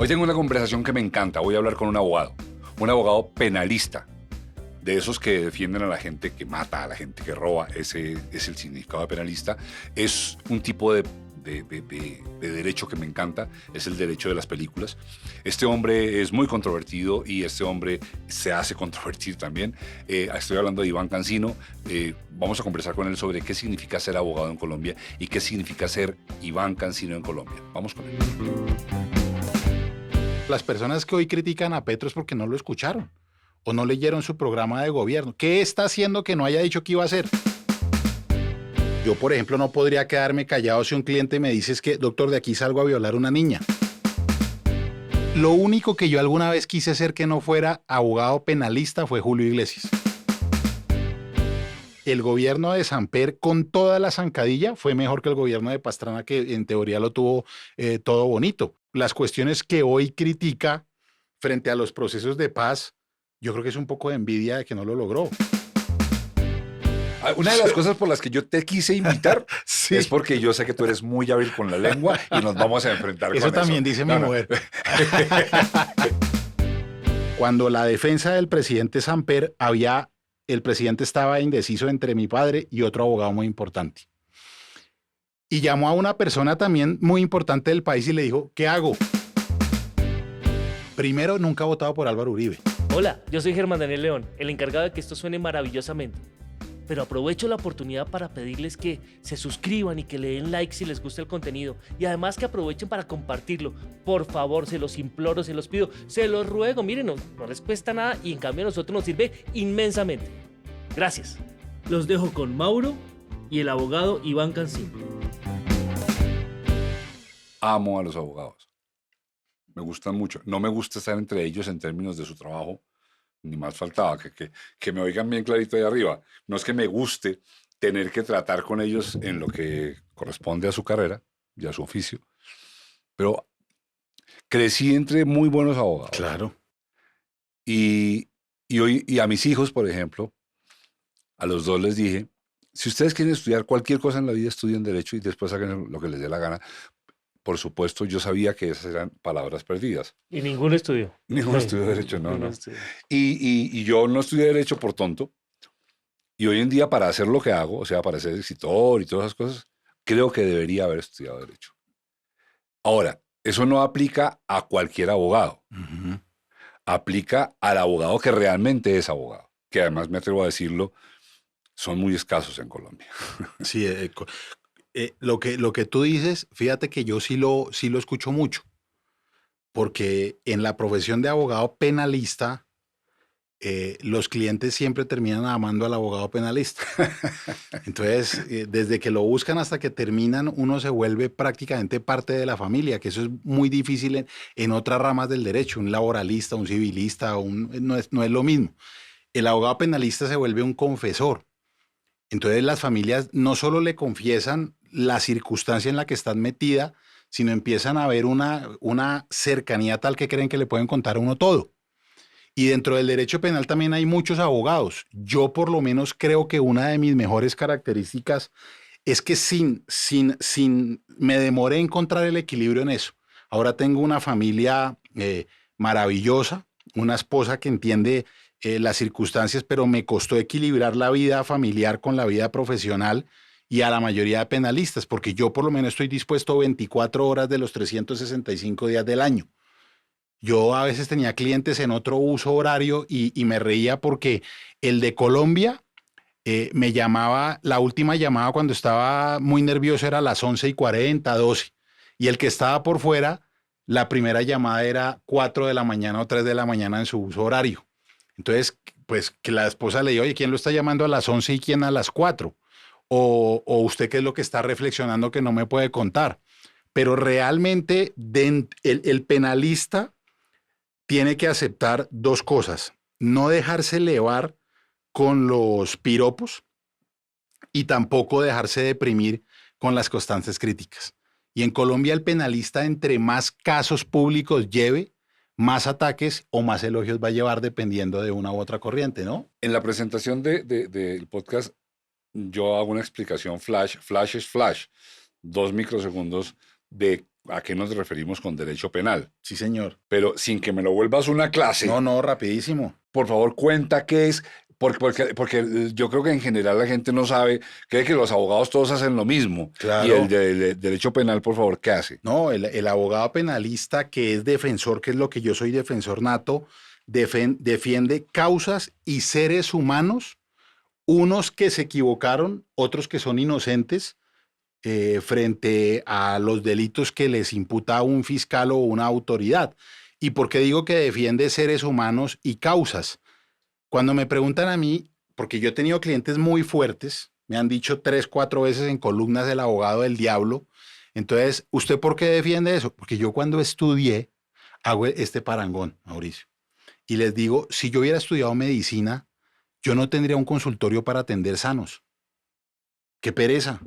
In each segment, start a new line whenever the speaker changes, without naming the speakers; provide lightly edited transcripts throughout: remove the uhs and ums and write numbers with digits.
Hoy tengo una conversación que me encanta. Voy a hablar con un abogado penalista, de esos que defienden a la gente que mata, a la gente que roba. Ese es el significado de penalista. Es un tipo de derecho que me encanta, es el derecho de las películas. Este hombre es muy controvertido y este hombre se hace controvertir también. Estoy hablando de Iván Cancino. Vamos a conversar con él sobre qué significa ser abogado en Colombia y qué significa ser Iván Cancino en Colombia. Vamos con él.
Las personas que hoy critican a Petro es porque no lo escucharon o no leyeron su programa de gobierno. ¿Qué está haciendo que no haya dicho que iba a hacer? Yo, por ejemplo, no podría quedarme callado si un cliente me dice es que, doctor, de aquí salgo a violar a una niña. Lo único que yo alguna vez quise ser que no fuera abogado penalista fue Julio Iglesias. El gobierno de Samper, con toda la zancadilla, fue mejor que el gobierno de Pastrana, que en teoría lo tuvo todo bonito. Las cuestiones que hoy critica frente a los procesos de paz, yo creo que es un poco de envidia de que no lo logró.
Una de las cosas por las que yo te quise invitar
Sí.
es porque yo sé que tú eres muy hábil con la lengua y nos vamos a enfrentar con eso.
Eso también dice mi mujer. Cuando la defensa del presidente Samper el presidente estaba indeciso entre mi padre y otro abogado muy importante. Y llamó a una persona también muy importante del país y le dijo, ¿qué hago? Primero, nunca he votado por Álvaro Uribe.
Hola, yo soy Germán Daniel León, el encargado de que esto suene maravillosamente. Pero aprovecho la oportunidad para pedirles que se suscriban y que le den like si les gusta el contenido. Y además que aprovechen para compartirlo. Por favor, se los imploro, se los pido, se los ruego. Miren, no les cuesta nada y en cambio a nosotros nos sirve inmensamente. Gracias. Los dejo con Mauro y el abogado Iván Cancino.
Amo a los abogados. Me gustan mucho. No me gusta estar entre ellos en términos de su trabajo. Ni más faltaba que me oigan bien clarito ahí arriba. No es que me guste tener que tratar con ellos en lo que corresponde a su carrera y a su oficio, pero crecí entre muy buenos abogados.
Claro.
Y a mis hijos, por ejemplo, a los dos les dije, si ustedes quieren estudiar cualquier cosa en la vida, estudien Derecho y después hagan lo que les dé la gana. Por supuesto, yo sabía que esas eran palabras perdidas.
Y ninguno estudió.
Ninguno estudió Derecho, no.
Estudió.
Y yo no estudié Derecho por tonto. Y hoy en día, para hacer lo que hago, o sea, para ser escritor y todas esas cosas, creo que debería haber estudiado Derecho. Ahora, eso no aplica a cualquier abogado.
Uh-huh.
Aplica al abogado que realmente es abogado. Que además, me atrevo a decirlo, son muy escasos en Colombia.
Sí, lo que tú dices, fíjate que yo sí lo escucho mucho, porque en la profesión de abogado penalista, los clientes siempre terminan amando al abogado penalista. Entonces, desde que lo buscan hasta que terminan, uno se vuelve prácticamente parte de la familia, que eso es muy difícil en otras ramas del derecho, un laboralista, un civilista, no es lo mismo. El abogado penalista se vuelve un confesor. Entonces las familias no solo le confiesan la circunstancia en la que están metida, sino empiezan a ver una cercanía tal que creen que le pueden contar a uno todo. Y dentro del derecho penal también hay muchos abogados. Yo por lo menos creo que una de mis mejores características es que me demoré en encontrar el equilibrio en eso. Ahora tengo una familia maravillosa, una esposa que entiende las circunstancias, pero me costó equilibrar la vida familiar con la vida profesional y a la mayoría de penalistas, porque yo por lo menos estoy dispuesto 24 horas de los 365 días del año. Yo a veces tenía clientes en otro uso horario y me reía porque el de Colombia me llamaba, la última llamada cuando estaba muy nervioso era a las 11:40, 12. Y el que estaba por fuera, la primera llamada era 4 de la mañana o 3 de la mañana en su uso horario. Entonces, pues que la esposa le dijo, oye, ¿quién lo está llamando a las 11 y quién a las 4? O usted qué es lo que está reflexionando que no me puede contar. Pero realmente el penalista tiene que aceptar dos cosas. No dejarse llevar con los piropos y tampoco dejarse deprimir con las constantes críticas. Y en Colombia el penalista, entre más casos públicos lleve, más ataques o más elogios va a llevar dependiendo de una u otra corriente, ¿no?
En la presentación del podcast, yo hago una explicación flash. Flash es flash, 2 microsegundos de a qué nos referimos con derecho penal.
Sí, señor.
Pero sin que me lo vuelvas una clase,
No, rapidísimo.
por favor, cuenta qué es. Porque yo creo que en general la gente no sabe, cree que los abogados todos hacen lo mismo.
Claro.
Y el de derecho penal, por favor, ¿qué hace?
No, el abogado penalista que es defensor, que es lo que yo soy defensor nato, defiende causas y seres humanos, unos que se equivocaron, otros que son inocentes, frente a los delitos que les imputa un fiscal o una autoridad. ¿Y por qué digo que defiende seres humanos y causas? Cuando me preguntan a mí, porque yo he tenido clientes muy fuertes, me han dicho 3, 4 veces en columnas el abogado del diablo. Entonces, ¿usted por qué defiende eso? Porque yo cuando estudié, hago este parangón, Mauricio. Y les digo, si yo hubiera estudiado medicina, yo no tendría un consultorio para atender sanos. ¡Qué pereza!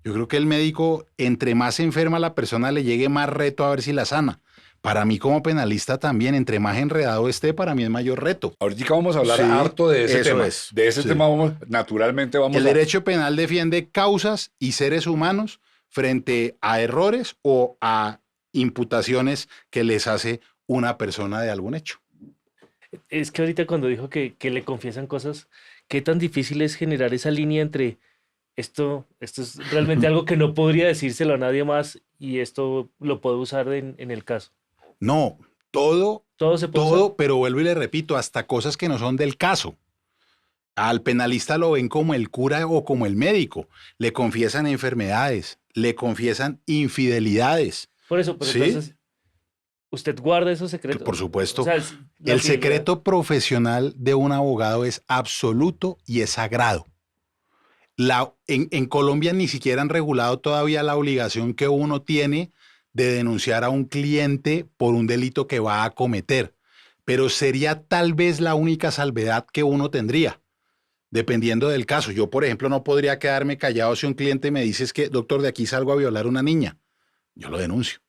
Yo creo que el médico, entre más enferma la persona, le llegue más reto a ver si la sana. Para mí como penalista también, entre más enredado esté, para mí es mayor reto.
Ahorita vamos a hablar
Sí,
harto de ese
eso
tema.
es,
De ese
sí.
tema naturalmente vamos
El
a...
derecho penal defiende causas y seres humanos frente a errores o a imputaciones que les hace una persona de algún hecho.
Es que ahorita cuando dijo que le confiesan cosas, qué tan difícil es generar esa línea entre esto es realmente algo que no podría decírselo a nadie más y esto lo puedo usar en el caso.
No, todo,
Todo se puede usar.
todo, pero vuelvo y le repito, hasta cosas que no son del caso. Al penalista lo ven como el cura o como el médico. Le confiesan enfermedades, le confiesan infidelidades.
Por eso, pero
¿Sí?
entonces, ¿usted guarda esos secretos?
Por supuesto.
O sea, la
El
fidelidad-
secreto profesional de un abogado es absoluto y es sagrado. En Colombia ni siquiera han regulado todavía la obligación que uno tiene de denunciar a un cliente por un delito que va a cometer, pero sería tal vez la única salvedad que uno tendría, dependiendo del caso. Yo, por ejemplo, no podría quedarme callado si un cliente me dice es que, doctor, de aquí salgo a violar a una niña. Yo lo denuncio.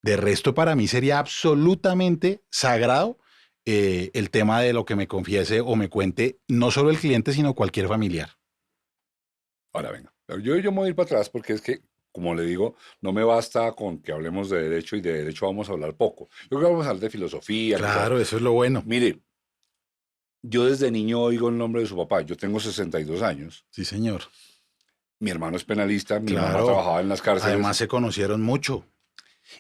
De resto, para mí sería absolutamente sagrado el tema de lo que me confiese o me cuente no solo el cliente, sino cualquier familiar.
Ahora venga, yo me voy a ir para atrás porque es que, como le digo, no me basta con que hablemos de derecho y de derecho vamos a hablar poco. Yo creo que vamos a hablar de filosofía.
Claro, eso es lo bueno.
Mire, yo desde niño oigo el nombre de su papá. Yo tengo 62 años.
Sí, señor.
Mi hermano es penalista, mi mamá
Claro.
trabajaba en las cárceles.
Además se conocieron mucho.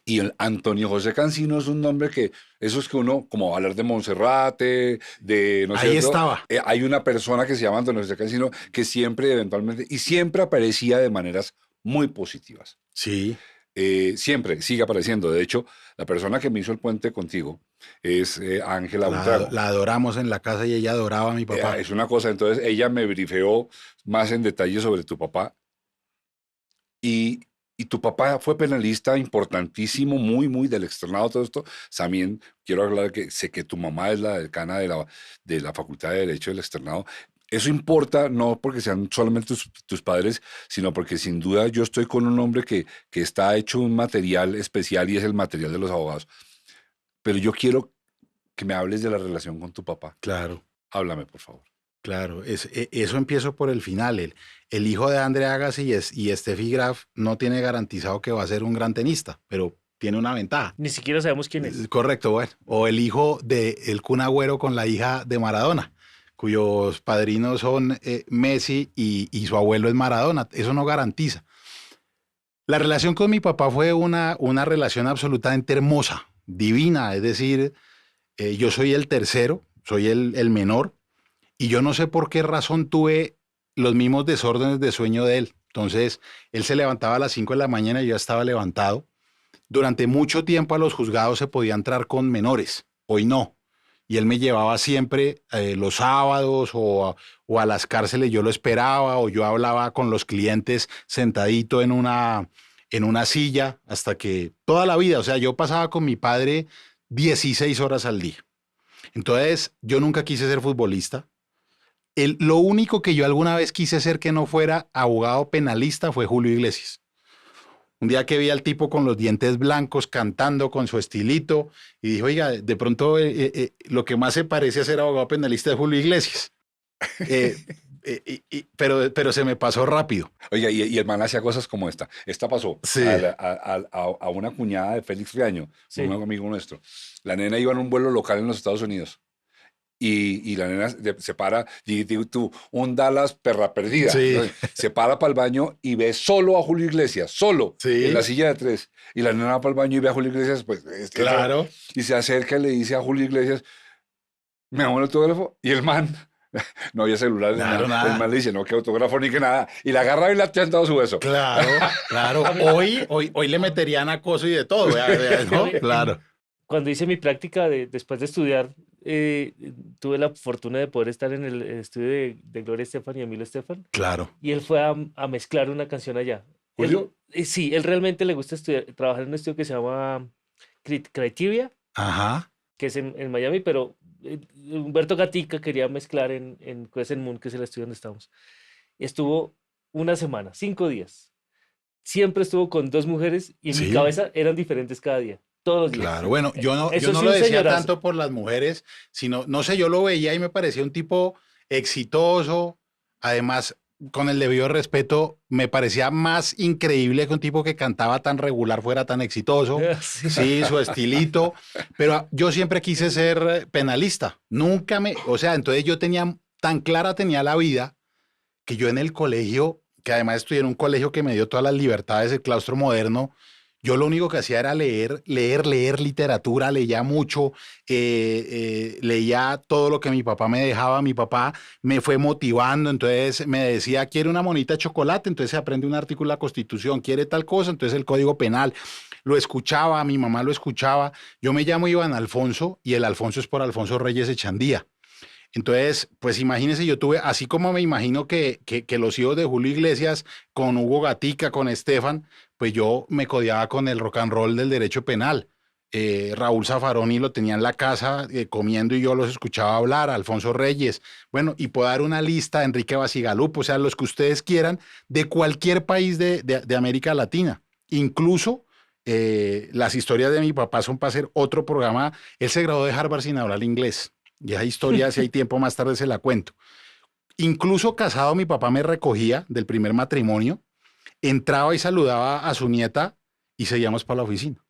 Y el Antonio José Cancino es un nombre que, eso es que uno, como hablar de Monserrate, de no sé.
Ahí estaba.
Hay una persona que se llama Antonio José Cancino que siempre, eventualmente, y siempre aparecía de maneras muy positivas.
Sí.
Siempre sigue apareciendo. De hecho, la persona que me hizo el puente contigo es Ángela Buitrago.
La adoramos en la casa y ella adoraba a mi papá.
Es una cosa, entonces ella me brifeó más en detalle sobre tu papá. Y tu papá fue penalista importantísimo, muy del externado, todo esto. También quiero hablar que sé que tu mamá es la decana de la Facultad de Derecho del externado. Eso importa no porque sean solamente tus padres, sino porque sin duda yo estoy con un hombre que está hecho un material especial y es el material de los abogados. Pero yo quiero que me hables de la relación con tu papá.
Claro.
Háblame, por favor.
Claro, eso empiezo por el final. El hijo de Andre Agassi y Steffi Graf no tiene garantizado que va a ser un gran tenista, pero tiene una ventaja.
Ni siquiera sabemos quién es.
Correcto, bueno. O el hijo de el Kun Agüero con la hija de Maradona, cuyos padrinos son Messi y su abuelo es Maradona. Eso no garantiza. La relación con mi papá fue una relación absolutamente hermosa, divina. Es decir, yo soy el tercero, soy el menor. Y yo no sé por qué razón tuve los mismos desórdenes de sueño de él. Entonces, él se levantaba a las 5 de la mañana y yo ya estaba levantado. Durante mucho tiempo a los juzgados se podía entrar con menores, hoy no. Y él me llevaba siempre los sábados o a las cárceles, yo lo esperaba o yo hablaba con los clientes sentadito en una silla hasta que toda la vida, o sea, yo pasaba con mi padre 16 horas al día. Entonces, yo nunca quise ser futbolista. Lo único que yo alguna vez quise ser que no fuera abogado penalista fue Julio Iglesias. Un día que vi al tipo con los dientes blancos cantando con su estilito y dije, oiga, de pronto lo que más se parece a ser abogado penalista es Julio Iglesias. pero se me pasó rápido.
Oiga, y el man hacía cosas como esta. Esta pasó
Sí.
a una cuñada de Félix Riaño,
Sí.
un amigo nuestro. La nena iba en un vuelo local en los Estados Unidos. Y la nena se para, y tú, un Dallas perra perdida.
Sí.
¿No? Se para para el baño y ve solo a Julio Iglesias, solo,
Sí.
en la silla de 3. Y la nena va para el baño y ve a Julio Iglesias, pues,
Claro.
y se acerca y le dice a Julio Iglesias, me da un autógrafo. Y el man, no había celular,
Claro, nada.
el man le dice, no, que autógrafo ni que nada. Y la agarra y le ha dado su beso.
Claro, claro. Hoy le meterían acoso y de todo, ¿no? Claro.
Cuando hice mi práctica después de estudiar, tuve la fortuna de poder estar en el estudio de Gloria Estefan y Emilio Estefan,
Claro.
y él fue a mezclar una canción allá.
¿Julio?
Sí, él realmente le gusta trabajar en un estudio que se llama Criteria,
Ajá.
que es en Miami, pero Humberto Gatica quería mezclar en Crescent Moon, que es el estudio donde estamos. Estuvo una semana, 5 días. Siempre estuvo con 2 mujeres y en mi
Sí.
cabeza eran diferentes cada día, todos los días.
Claro, bueno, yo
Eso
no
sí,
lo
un
decía
señorazo.
tanto por las mujeres, sino, no sé, yo lo veía y me parecía un tipo exitoso, además, con el debido respeto, me parecía más increíble que un tipo que cantaba tan regular fuera tan exitoso.
Sí.
Sí, su estilito, pero yo siempre quise ser penalista, o sea, entonces yo tan clara tenía la vida que yo en el colegio, que además estudié en un colegio que me dio todas las libertades, el claustro moderno, yo lo único que hacía era leer literatura, leía mucho, leía todo lo que mi papá me dejaba. Mi papá me fue motivando, entonces me decía, quiere una monita de chocolate, entonces se aprende un artículo de la Constitución, quiere tal cosa, entonces el Código Penal. Lo escuchaba, mi mamá lo escuchaba. Yo me llamo Iván Alfonso y el Alfonso es por Alfonso Reyes Echandía. Entonces, pues imagínense, yo tuve, así como me imagino que los hijos de Julio Iglesias, con Hugo Gatica, con Estefan, pues yo me codeaba con el rock and roll del derecho penal. Raúl Zaffaroni lo tenía en la casa comiendo y yo los escuchaba hablar, Alfonso Reyes, bueno, y puedo dar una lista, Enrique Basigalupo, o sea, los que ustedes quieran, de cualquier país de América Latina. Incluso las historias de mi papá son para hacer otro programa. Él se graduó de Harvard sin hablar inglés. Y esa historia, si hay tiempo más tarde se la cuento. Incluso casado, mi papá me recogía del primer matrimonio, entraba y saludaba a su nieta y seguíamos para la oficina.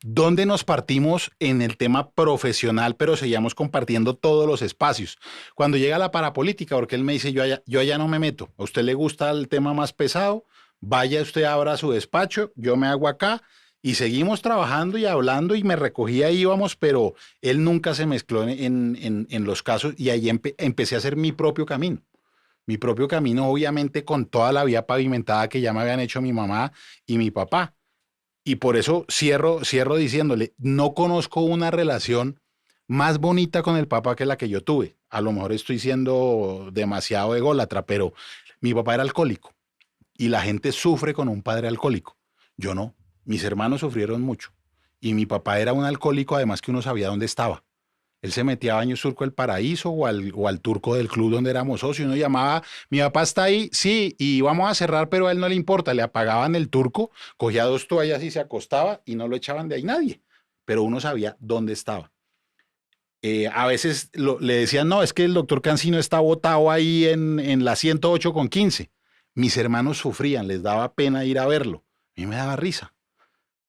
¿Dónde nos partimos en el tema profesional, pero seguíamos compartiendo todos los espacios? Cuando llega la parapolítica, porque él me dice, yo allá no me meto. ¿A usted le gusta el tema más pesado? Vaya usted abra su despacho, yo me hago acá. Y seguimos trabajando y hablando y me recogía y íbamos, pero él nunca se mezcló en los casos y ahí empecé a hacer mi propio camino. Mi propio camino, obviamente, con toda la vía pavimentada que ya me habían hecho mi mamá y mi papá. Y por eso cierro diciéndole, no conozco una relación más bonita con el papá que la que yo tuve. A lo mejor estoy siendo demasiado ególatra, pero mi papá era alcohólico y la gente sufre con un padre alcohólico. Yo no. Mis hermanos sufrieron mucho y mi papá era un alcohólico, además que uno sabía dónde estaba. Él se metía a Baño Surco del Paraíso o al turco del club donde éramos socios. Uno llamaba, mi papá está ahí, sí, y vamos a cerrar, pero a él no le importa. Le apagaban el turco, cogía 2 toallas y se acostaba y no lo echaban de ahí nadie. Pero uno sabía dónde estaba. A veces le decían, no, es que el doctor Cancino está botado ahí en la 108,15. Mis hermanos sufrían, les daba pena ir a verlo. A mí me daba risa.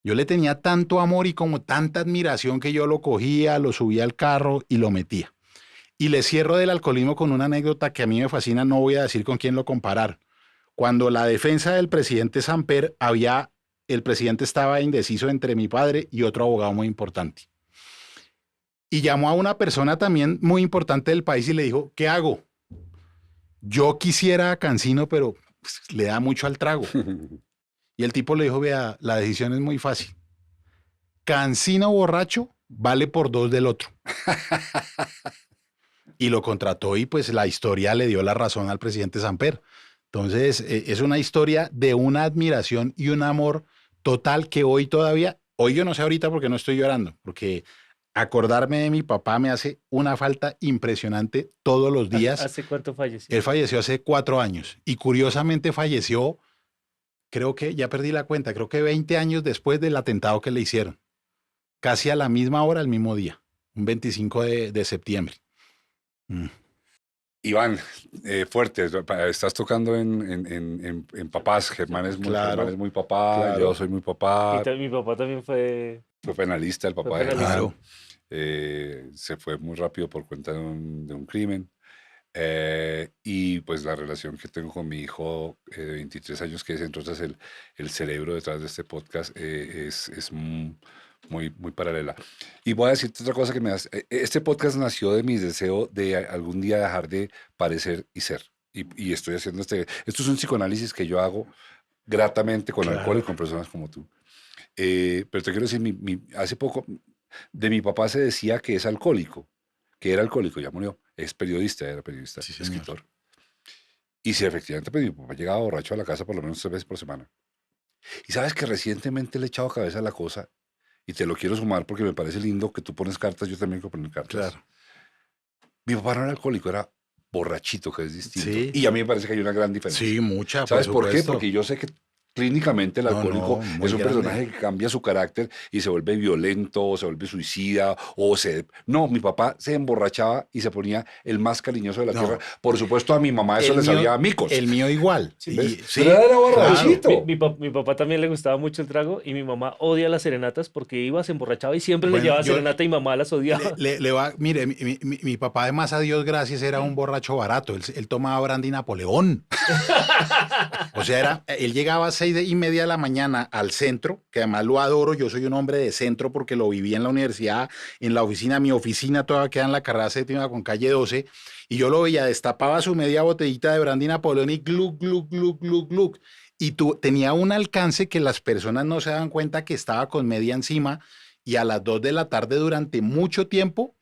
Yo le tenía tanto amor y como tanta admiración que yo lo cogía, lo subía al carro y lo metía. Y le cierro del alcoholismo con una anécdota que a mí me fascina, no voy a decir con quién lo comparar. Cuando la defensa del presidente Samper el presidente estaba indeciso entre mi padre y otro abogado muy importante. Y llamó a una persona también muy importante del país y le dijo, ¿qué hago? Yo quisiera a Cancino, pero pues, le da mucho al trago. Y el tipo le dijo, vea, la decisión es muy fácil. Cancino borracho vale por 2 del otro. Y lo contrató y pues la historia le dio la razón al presidente Samper. Entonces, es una historia de una admiración y un amor total que hoy yo no sé ahorita porque no estoy llorando, porque acordarme de mi papá me hace una falta impresionante todos los días.
¿Hace cuánto falleció?
Él falleció hace 4 años y curiosamente falleció, creo que, ya perdí la cuenta, creo que 20 años después del atentado que le hicieron. Casi a la misma hora, el mismo día, un 25 de septiembre.
Iván, fuerte, estás tocando en papás,
Claro,
Germán es muy papá,
claro.
yo soy muy papá,
Mi papá también fue
penalista, el papá de
penalista.
Germán.
Claro.
Se fue muy rápido por cuenta de un crimen. Y pues la relación que tengo con mi hijo de 23 años, que es entonces el cerebro detrás de este podcast, es muy paralela. Y voy a decirte otra cosa que me hace. Este podcast nació de mi deseo de algún día dejar de parecer y ser. Y estoy haciendo esto es un psicoanálisis que yo hago gratamente con alcohol y
Claro.
con personas como tú. Pero te quiero decir, hace poco de mi papá se decía que es alcohólico, que era alcohólico, ya murió, es periodista, era periodista,
Sí, señor.
escritor. Y si efectivamente pues, mi papá llegaba borracho a la casa por lo menos 3 veces por semana. Y sabes que recientemente le he echado cabeza a la cosa y te lo quiero sumar porque me parece lindo que tú pones cartas, yo también quiero poner cartas.
Claro.
Mi papá no era alcohólico, era borrachito, que es distinto.
Sí.
Y a mí me parece que hay una gran diferencia.
Sí, mucha,
¿Sabes por qué?
supuesto.
Porque yo sé que clínicamente el
No,
alcohólico
no, muy
es un
grande.
personaje que cambia su carácter y se vuelve violento, o se vuelve suicida, o se... No, mi papá se emborrachaba y se ponía el más cariñoso de la
No.
tierra. Por supuesto, a mi mamá eso
El
le
mío-
salía a micos.
El mío igual.
Sí.
¿Ves?
Sí,
Pero era
claro.
borrachito.
Mi papá también le gustaba mucho el trago y mi mamá odia las serenatas porque iba, se emborrachaba y siempre
Bueno,
le llevaba
yo-
serenata y mamá las odiaba.
Mire, mi papá, además a Dios gracias, era un borracho barato. Él tomaba brandy Napoleón. O sea, él llegaba a 6:30 de la mañana al centro, que además lo adoro. Yo soy un hombre de centro porque lo viví en la universidad, en la oficina. Mi oficina todavía queda en la carrera séptima con calle 12. Y yo lo veía, destapaba su media botellita de brandy Napoleón y glug, glug, glug, glug, glug. Y tenía un alcance que las personas no se daban cuenta que estaba con media encima. Y a las 2 de la tarde durante mucho tiempo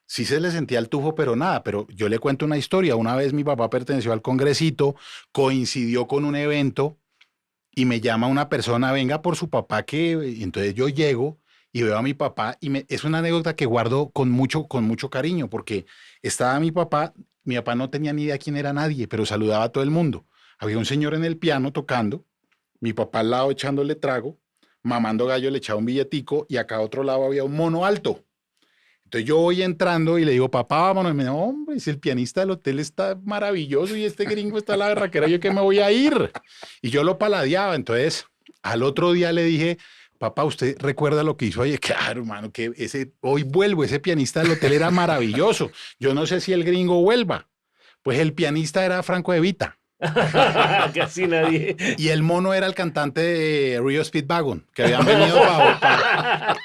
sí se le sentía el tufo, pero nada. Pero yo le cuento una historia. Una vez mi papá perteneció al Congresito, coincidió con un evento y me llama una persona, venga por su papá, y entonces yo llego y veo a mi papá y es una anécdota que guardo con mucho cariño porque estaba mi papá no tenía ni idea quién era nadie, pero saludaba a todo el mundo. Había un señor en el piano tocando, mi papá al lado echándole trago, mamando gallo le echaba un billetico y acá a otro lado había un mono alto. Entonces yo voy entrando y le digo, papá, vámonos. Y me dice, hombre, si el pianista del hotel está maravilloso y este gringo está a la berraquera, yo que me voy a ir. Y yo lo paladeaba. Entonces, al otro día le dije, papá, ¿usted recuerda lo que hizo ayer? Claro, hermano, que hoy vuelvo, ese pianista del hotel era maravilloso. Yo no sé si el gringo vuelva. Pues el pianista era Franco De Vita.
Casi nadie.
Y el mono era el cantante de Rio Speedwagon, que habían venido para...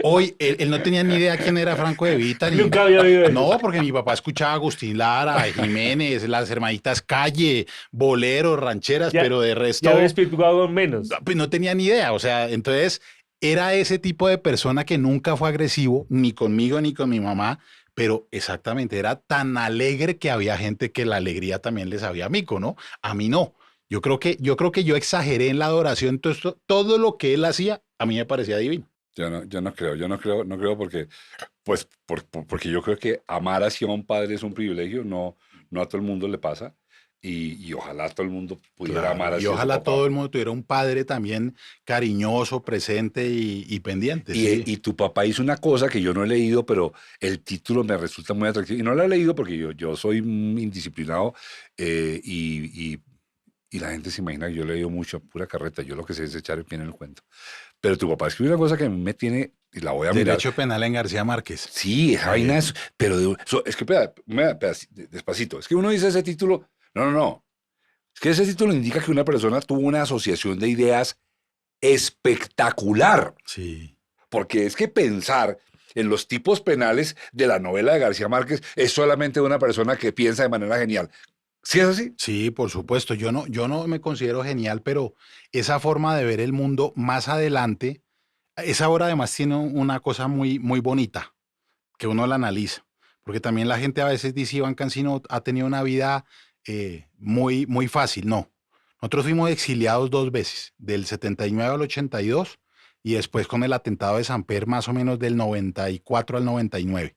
hoy, él no tenía ni idea quién era Franco De Vita.
Nunca había oído eso.
No, porque mi papá escuchaba a Agustín Lara, a Jiménez, las hermanitas Calle, boleros, rancheras,
Ya-
pero de resto...
Ya ves Speedwagon menos.
Pues no tenía ni idea, o sea, entonces era ese tipo de persona que nunca fue agresivo, ni conmigo ni con mi mamá, pero exactamente, era tan alegre que había gente que la alegría también les sabía mico, ¿no? A mí no. Yo creo que yo exageré en la adoración, entonces todo lo que él hacía a mí me parecía divino.
Yo no creo porque, pues, porque yo creo que amar así a un padre es un privilegio, no a todo el mundo le pasa. Y ojalá todo el mundo pudiera
Claro,
amar así
y
a su
ojalá
papá.
todo el mundo tuviera un padre también cariñoso, presente y pendiente. sí.
Y tu papá hizo una cosa que yo no he leído, pero el título me resulta muy atractivo. Y no lo he leído porque yo soy indisciplinado y la gente se imagina que yo he leído mucho, pura carreta. Yo lo que sé es echar el pie en el cuento. Pero tu papá escribió una cosa que a mí me tiene, y la voy a mirar.
Derecho penal en García Márquez.
Sí, esa vaina es, pero es que, despacito, es que uno dice ese título, no. Es que ese título indica que una persona tuvo una asociación de ideas espectacular.
Sí.
Porque es que pensar en los tipos penales de la novela de García Márquez es solamente de una persona que piensa de manera genial. ¿Sí es así?
Sí, por supuesto. Yo no me considero genial, pero esa forma de ver el mundo más adelante, esa obra además tiene una cosa muy, muy bonita, que uno la analiza. Porque también la gente a veces dice, Iván Cancino ha tenido una vida muy, muy fácil. No. Nosotros fuimos exiliados 2 veces, del 79 al 82 y después con el atentado de Samper más o menos del 94 al 99.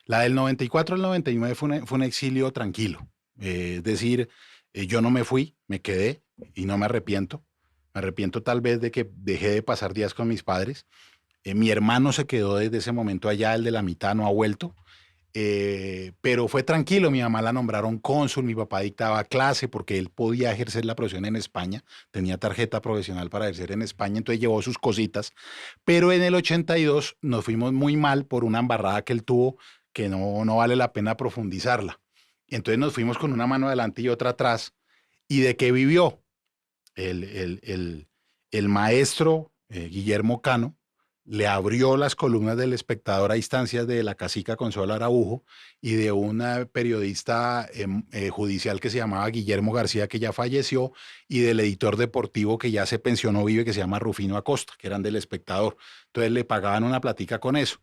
La del 94 al 99 fue un exilio tranquilo. Es decir, yo no me fui, me quedé y no me arrepiento. Me arrepiento tal vez de que dejé de pasar días con mis padres. Mi hermano se quedó desde ese momento allá, el de la mitad no ha vuelto. Pero fue tranquilo, mi mamá la nombraron cónsul, mi papá dictaba clase porque él podía ejercer la profesión en España, tenía tarjeta profesional para ejercer en España, entonces llevó sus cositas, pero en el 82 nos fuimos muy mal por una embarrada que él tuvo que no vale la pena profundizarla. Entonces nos fuimos con una mano adelante y otra atrás. ¿Y de qué vivió? El maestro Guillermo Cano le abrió las columnas del Espectador a instancias de la cacica Consuelo Araujo y de una periodista judicial que se llamaba Guillermo García, que ya falleció, y del editor deportivo que ya se pensionó, vive, que se llama Rufino Acosta, que eran del Espectador. Entonces le pagaban una platica con eso.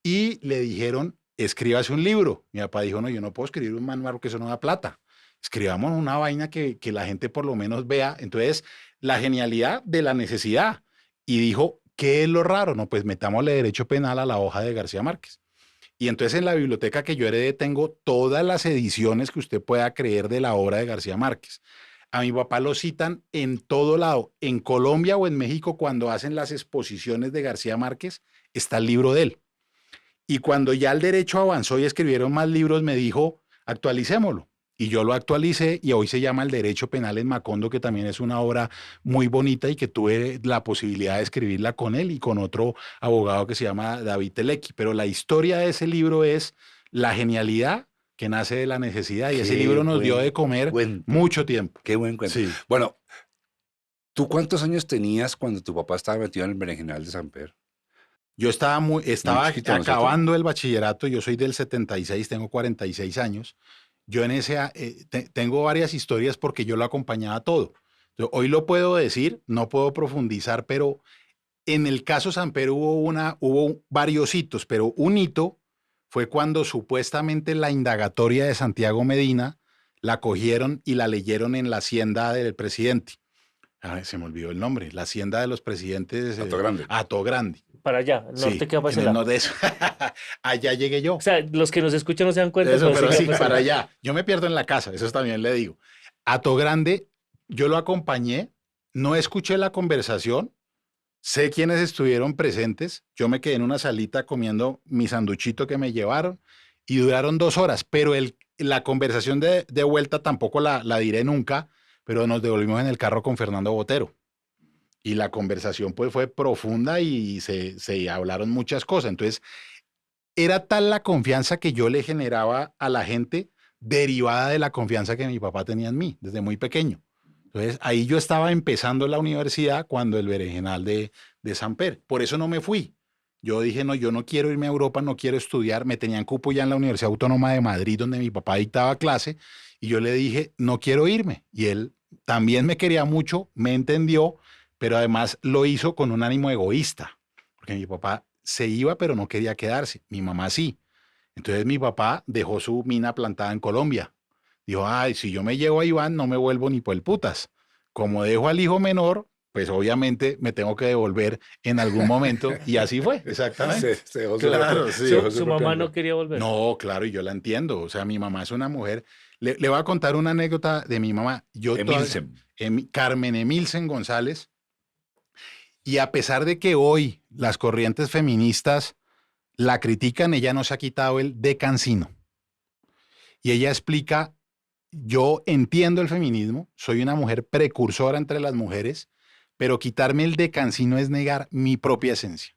Y le dijeron, escríbase un libro. Mi papá dijo, no, yo no puedo escribir un manual porque eso no da plata. Escribamos una vaina que la gente por lo menos vea. Entonces, la genialidad de la necesidad. Y dijo, ¿qué es lo raro? No, pues metámosle derecho penal a la hoja de García Márquez. Y entonces en la biblioteca que yo heredé tengo todas las ediciones que usted pueda creer de la obra de García Márquez. A mi papá lo citan en todo lado. En Colombia o en México, cuando hacen las exposiciones de García Márquez, está el libro de él. Y cuando ya el derecho avanzó y escribieron más libros, me dijo, actualicémoslo. Y yo lo actualicé y hoy se llama El Derecho Penal en Macondo, que también es una obra muy bonita y que tuve la posibilidad de escribirla con él y con otro abogado que se llama David Telequi. Pero la historia de ese libro es la genialidad que nace de la necesidad y ese libro nos dio de comer mucho tiempo.
Qué buen cuento.
Sí.
Bueno, ¿tú cuántos años tenías cuando tu papá estaba metido en el berenjenal de Samper?
Yo estaba
chiquito,
acabando el bachillerato, yo soy del 76, tengo 46 años. Yo en ese, tengo varias historias porque yo lo acompañaba todo. Entonces, hoy lo puedo decir, no puedo profundizar, pero en el caso Samper hubo varios hitos, pero un hito fue cuando supuestamente la indagatoria de Santiago Medina la cogieron y la leyeron en la hacienda del presidente. Ay, se me olvidó el nombre, la hacienda de los presidentes.
Atogrande.
Atogrande.
Para allá, el norte,
Sí,
queda para ese
en el
lado.
norte de eso. Allá llegué yo.
O sea, los que nos escuchan no se dan cuenta.
Eso, pero
queda
sí,
para ese
para
lado.
allá. Yo me pierdo en la casa, eso también le digo. Atogrande, yo lo acompañé, no escuché la conversación, sé quiénes estuvieron presentes, yo me quedé en una salita comiendo mi sanduchito que me llevaron y duraron 2 horas, pero la conversación de vuelta tampoco la diré nunca, pero nos devolvimos en el carro con Fernando Botero. Y la conversación pues fue profunda y se hablaron muchas cosas. Entonces, era tal la confianza que yo le generaba a la gente derivada de la confianza que mi papá tenía en mí desde muy pequeño. Entonces, ahí yo estaba empezando la universidad cuando el berenjenal de Samper. Por eso no me fui. Yo dije, no, yo no quiero irme a Europa, no quiero estudiar. Me tenían cupo ya en la Universidad Autónoma de Madrid, donde mi papá dictaba clase. Y yo le dije, no quiero irme. Y él también me quería mucho, me entendió, pero además lo hizo con un ánimo egoísta. Porque mi papá se iba, pero no quería quedarse. Mi mamá sí. Entonces mi papá dejó su mina plantada en Colombia. Dijo, ay, si yo me llevo a Iván, no me vuelvo ni por el putas. Como dejo al hijo menor, pues obviamente me tengo que devolver en algún momento. Y así fue, exactamente.
Se dejó
Claro, sí.
Su mamá no quería volver.
No, claro, y yo la entiendo. O sea, mi mamá es una mujer. Le voy a contar una anécdota de mi mamá.
Emilsen.
Carmen Emilsen González. Y a pesar de que hoy las corrientes feministas la critican, ella no se ha quitado el de cansino. Y ella explica, yo entiendo el feminismo, soy una mujer precursora entre las mujeres, pero quitarme el de cansino es negar mi propia esencia,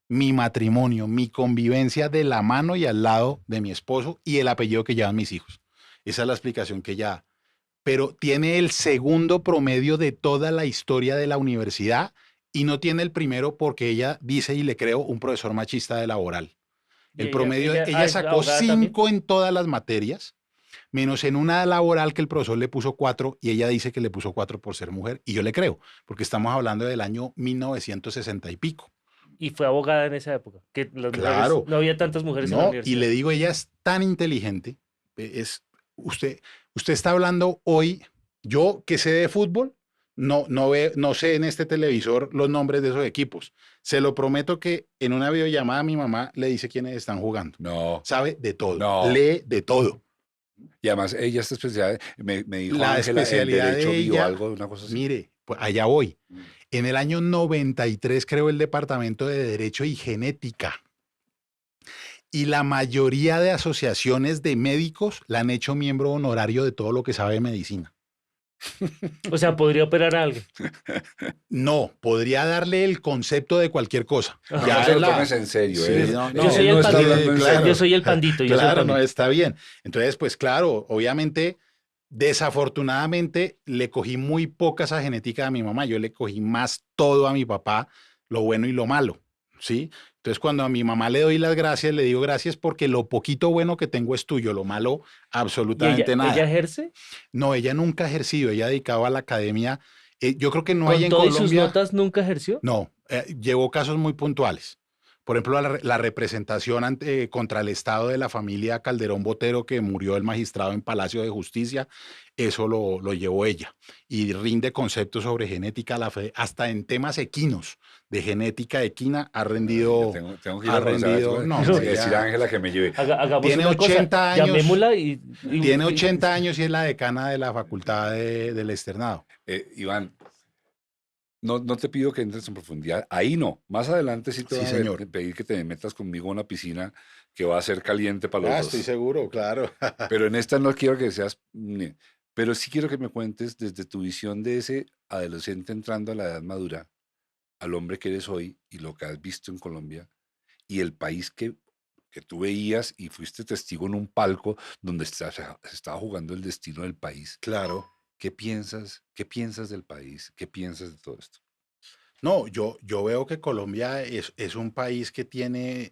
mi matrimonio, mi convivencia de la mano y al lado de mi esposo y el apellido que llevan mis hijos. Esa es la explicación que ella da. Pero tiene el segundo promedio de toda la historia de la universidad y no tiene el primero porque ella dice, y le creo, un profesor machista de laboral. El promedio, ella sacó 5 en todas las materias, menos en una laboral que el profesor le puso 4 y ella dice que le puso 4 por ser mujer. Y yo le creo, porque estamos hablando del año 1960 y pico.
Y fue abogada en esa época. Que las
Claro.
mujeres, no había tantas mujeres en la
No,
universidad.
y le digo, ella es tan inteligente. Usted está hablando hoy, yo que sé de fútbol, no sé en este televisor los nombres de esos equipos. Se lo prometo que en una videollamada mi mamá le dice quiénes están jugando.
No.
Sabe de todo,
No.
lee de todo.
Y además ella está especial, me dijo
La
Ángela,
especialidad
el derecho
de
vio
ella,
algo, una cosa así.
mire, pues allá voy. En el año 93 creó el Departamento de Derecho y Genética. y la mayoría de asociaciones de médicos la han hecho miembro honorario de todo lo que sabe de medicina.
O sea, podría operar a alguien.
No, podría darle el concepto de cualquier cosa.
Ajá.
No
Ya
se
es
lo
la-
tomes en serio.
Sí,
¿eh?
no,
Yo soy
Él
el
está
pandito.
hablando en
claro.
serio.
Yo soy el pandito. Yo soy el
Claro, no,
pandito.
está bien. Entonces, pues claro, obviamente, desafortunadamente, le cogí muy poca esa genética a mi mamá. Yo le cogí más todo a mi papá, lo bueno y lo malo, ¿sí? Entonces, cuando a mi mamá le doy las gracias, le digo gracias porque lo poquito bueno que tengo es tuyo, lo malo,
¿Y
absolutamente nada.
ella ejerce?
No, ella nunca ha ejercido, ella dedicaba a la academia. Yo creo que no hay
¿Con
en
todas sus
Colombia.
notas nunca ejerció?
No, llevó casos muy puntuales. Por ejemplo, la representación contra el Estado de la familia Calderón Botero, que murió el magistrado en Palacio de Justicia, eso lo llevó ella. Y rinde conceptos sobre genética, hasta en temas equinos, de genética equina, ha rendido.
Tengo que ir
ha
a revisar
rendido,
eso.
no,
Tengo que
ella-
decir a Ángela que me lleve.
Hagamos
Tiene
una cosa,
80 años.
llamémosla
Tiene 80 años y es la decana de la facultad del externado.
Iván, no te pido que entres en profundidad. Ahí no. Más adelante sí te
Sí,
voy a
señor.
pedir que te metas conmigo en una piscina que va a ser caliente para los dos.
Estoy seguro, claro.
Pero en esta no quiero que seas... Pero sí quiero que me cuentes desde tu visión de ese adolescente entrando a la edad madura, al hombre que eres hoy y lo que has visto en Colombia y el país que tú veías y fuiste testigo en un palco donde se estaba jugando el destino del país.
Claro.
¿Qué piensas? ¿Qué piensas del país? ¿Qué piensas de todo esto?
No, yo veo que Colombia es un país que tiene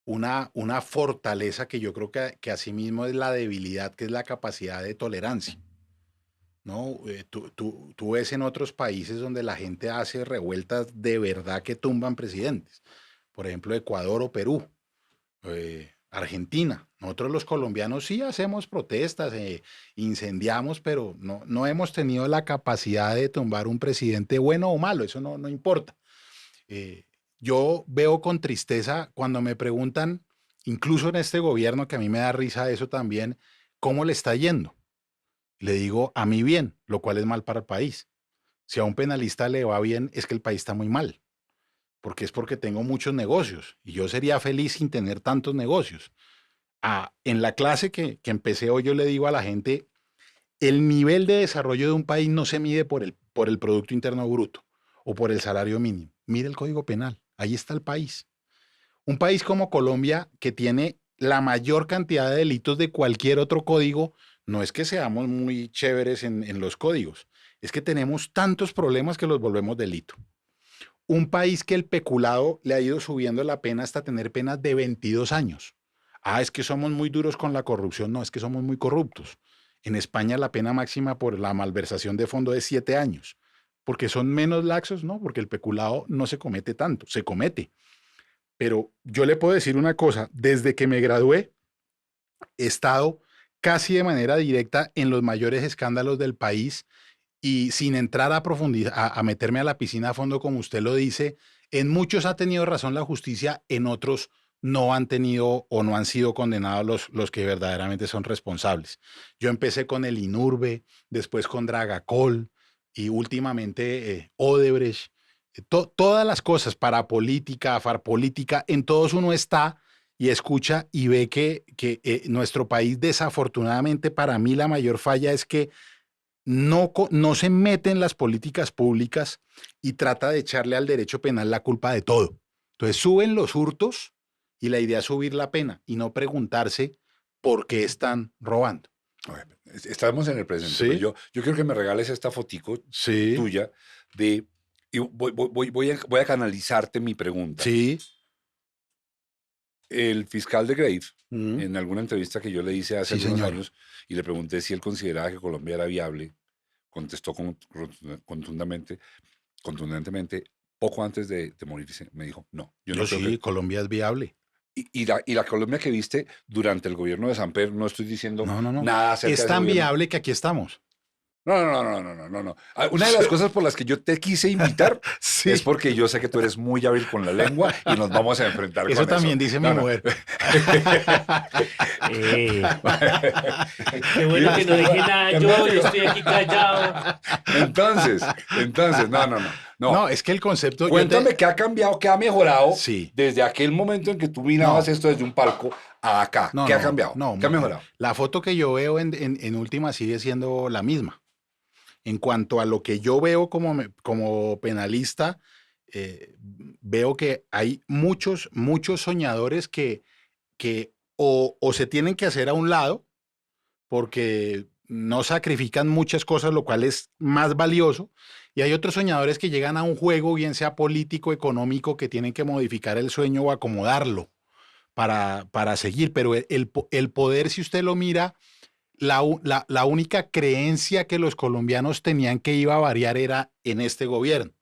una fortaleza que yo creo que asimismo es la debilidad, que es la capacidad de tolerancia. ¿No? Tú ves en otros países donde la gente hace revueltas de verdad que tumban presidentes. Por ejemplo, Ecuador o Perú, Argentina. Nosotros los colombianos sí hacemos protestas, incendiamos, pero no hemos tenido la capacidad de tumbar un presidente bueno o malo, eso no importa. Yo veo con tristeza cuando me preguntan, incluso en este gobierno, que a mí me da risa eso también, ¿cómo le está yendo? Le digo, a mí bien, lo cual es mal para el país. Si a un penalista le va bien, es que el país está muy mal, porque tengo muchos negocios y yo sería feliz sin tener tantos negocios. En la clase que empecé hoy, yo le digo a la gente, el nivel de desarrollo de un país no se mide por el Producto Interno Bruto o por el salario mínimo. Mire el Código Penal, ahí está el país. Un país como Colombia, que tiene la mayor cantidad de delitos de cualquier otro código, no es que seamos muy chéveres en los códigos, es que tenemos tantos problemas que los volvemos delito. Un país que el peculado le ha ido subiendo la pena hasta tener penas de 22 años. Es que somos muy duros con la corrupción. No, es que somos muy corruptos. En España la pena máxima por la malversación de fondo es 7 años. ¿Porque son menos laxos? No, porque el peculado no se comete tanto, se comete. Pero yo le puedo decir una cosa, desde que me gradué, he estado casi de manera directa en los mayores escándalos del país y sin entrar a profundizar, a meterme a la piscina a fondo, como usted lo dice, en muchos ha tenido razón la justicia, en otros no han tenido o no han sido condenados los que verdaderamente son responsables. Yo empecé con el INURBE, después con Dragacol y últimamente Odebrecht. Todas las cosas, parapolítica, farpolítica, en todos uno está y escucha y ve que nuestro país, desafortunadamente, para mí la mayor falla es que no se mete en las políticas públicas y trata de echarle al derecho penal la culpa de todo. Entonces suben los hurtos y la idea es subir la pena y no preguntarse por qué están robando.
Estamos en el presente.
Sí.
Pero yo quiero que me regales esta fotico
Sí,
tuya y voy a canalizarte mi pregunta.
sí.
El fiscal de Grave,
Mm.
en alguna entrevista que yo le hice hace
Sí,
algunos
señor.
años y le pregunté si él consideraba que Colombia era viable, contestó contundentemente, poco antes de morirse, me dijo, no, yo no
Yo
creo
sí,
que...
Colombia es viable.
Y la Colombia que viste durante el gobierno de Samper, no estoy diciendo
No.
nada acerca
Es
de ese
tan
gobierno.
viable que aquí estamos.
No. Una de las cosas por las que yo te quise invitar
Sí.
es porque yo sé que tú eres muy hábil con la lengua y nos vamos a enfrentar con
Eso
eso.
también dice mi
No.
mujer.
Qué bueno que no dije nada yo estoy aquí callado.
Entonces, No,
No, es que el concepto... yo
cuéntame qué ha cambiado, qué ha mejorado
Sí.
desde aquel momento en que tú mirabas
No.
esto desde un palco a acá.
No,
¿Qué ha
no,
cambiado?
no.
¿Qué ha mejorado?
La foto que yo veo en última sigue siendo la misma. En cuanto a lo que yo veo como penalista, veo que hay muchos, muchos soñadores que o se tienen que hacer a un lado porque no sacrifican muchas cosas, lo cual es más valioso. Y hay otros soñadores que llegan a un juego, bien sea político, económico, que tienen que modificar el sueño o acomodarlo para seguir. Pero el poder, si usted lo mira, la única creencia que los colombianos tenían que iba a variar era en este gobierno.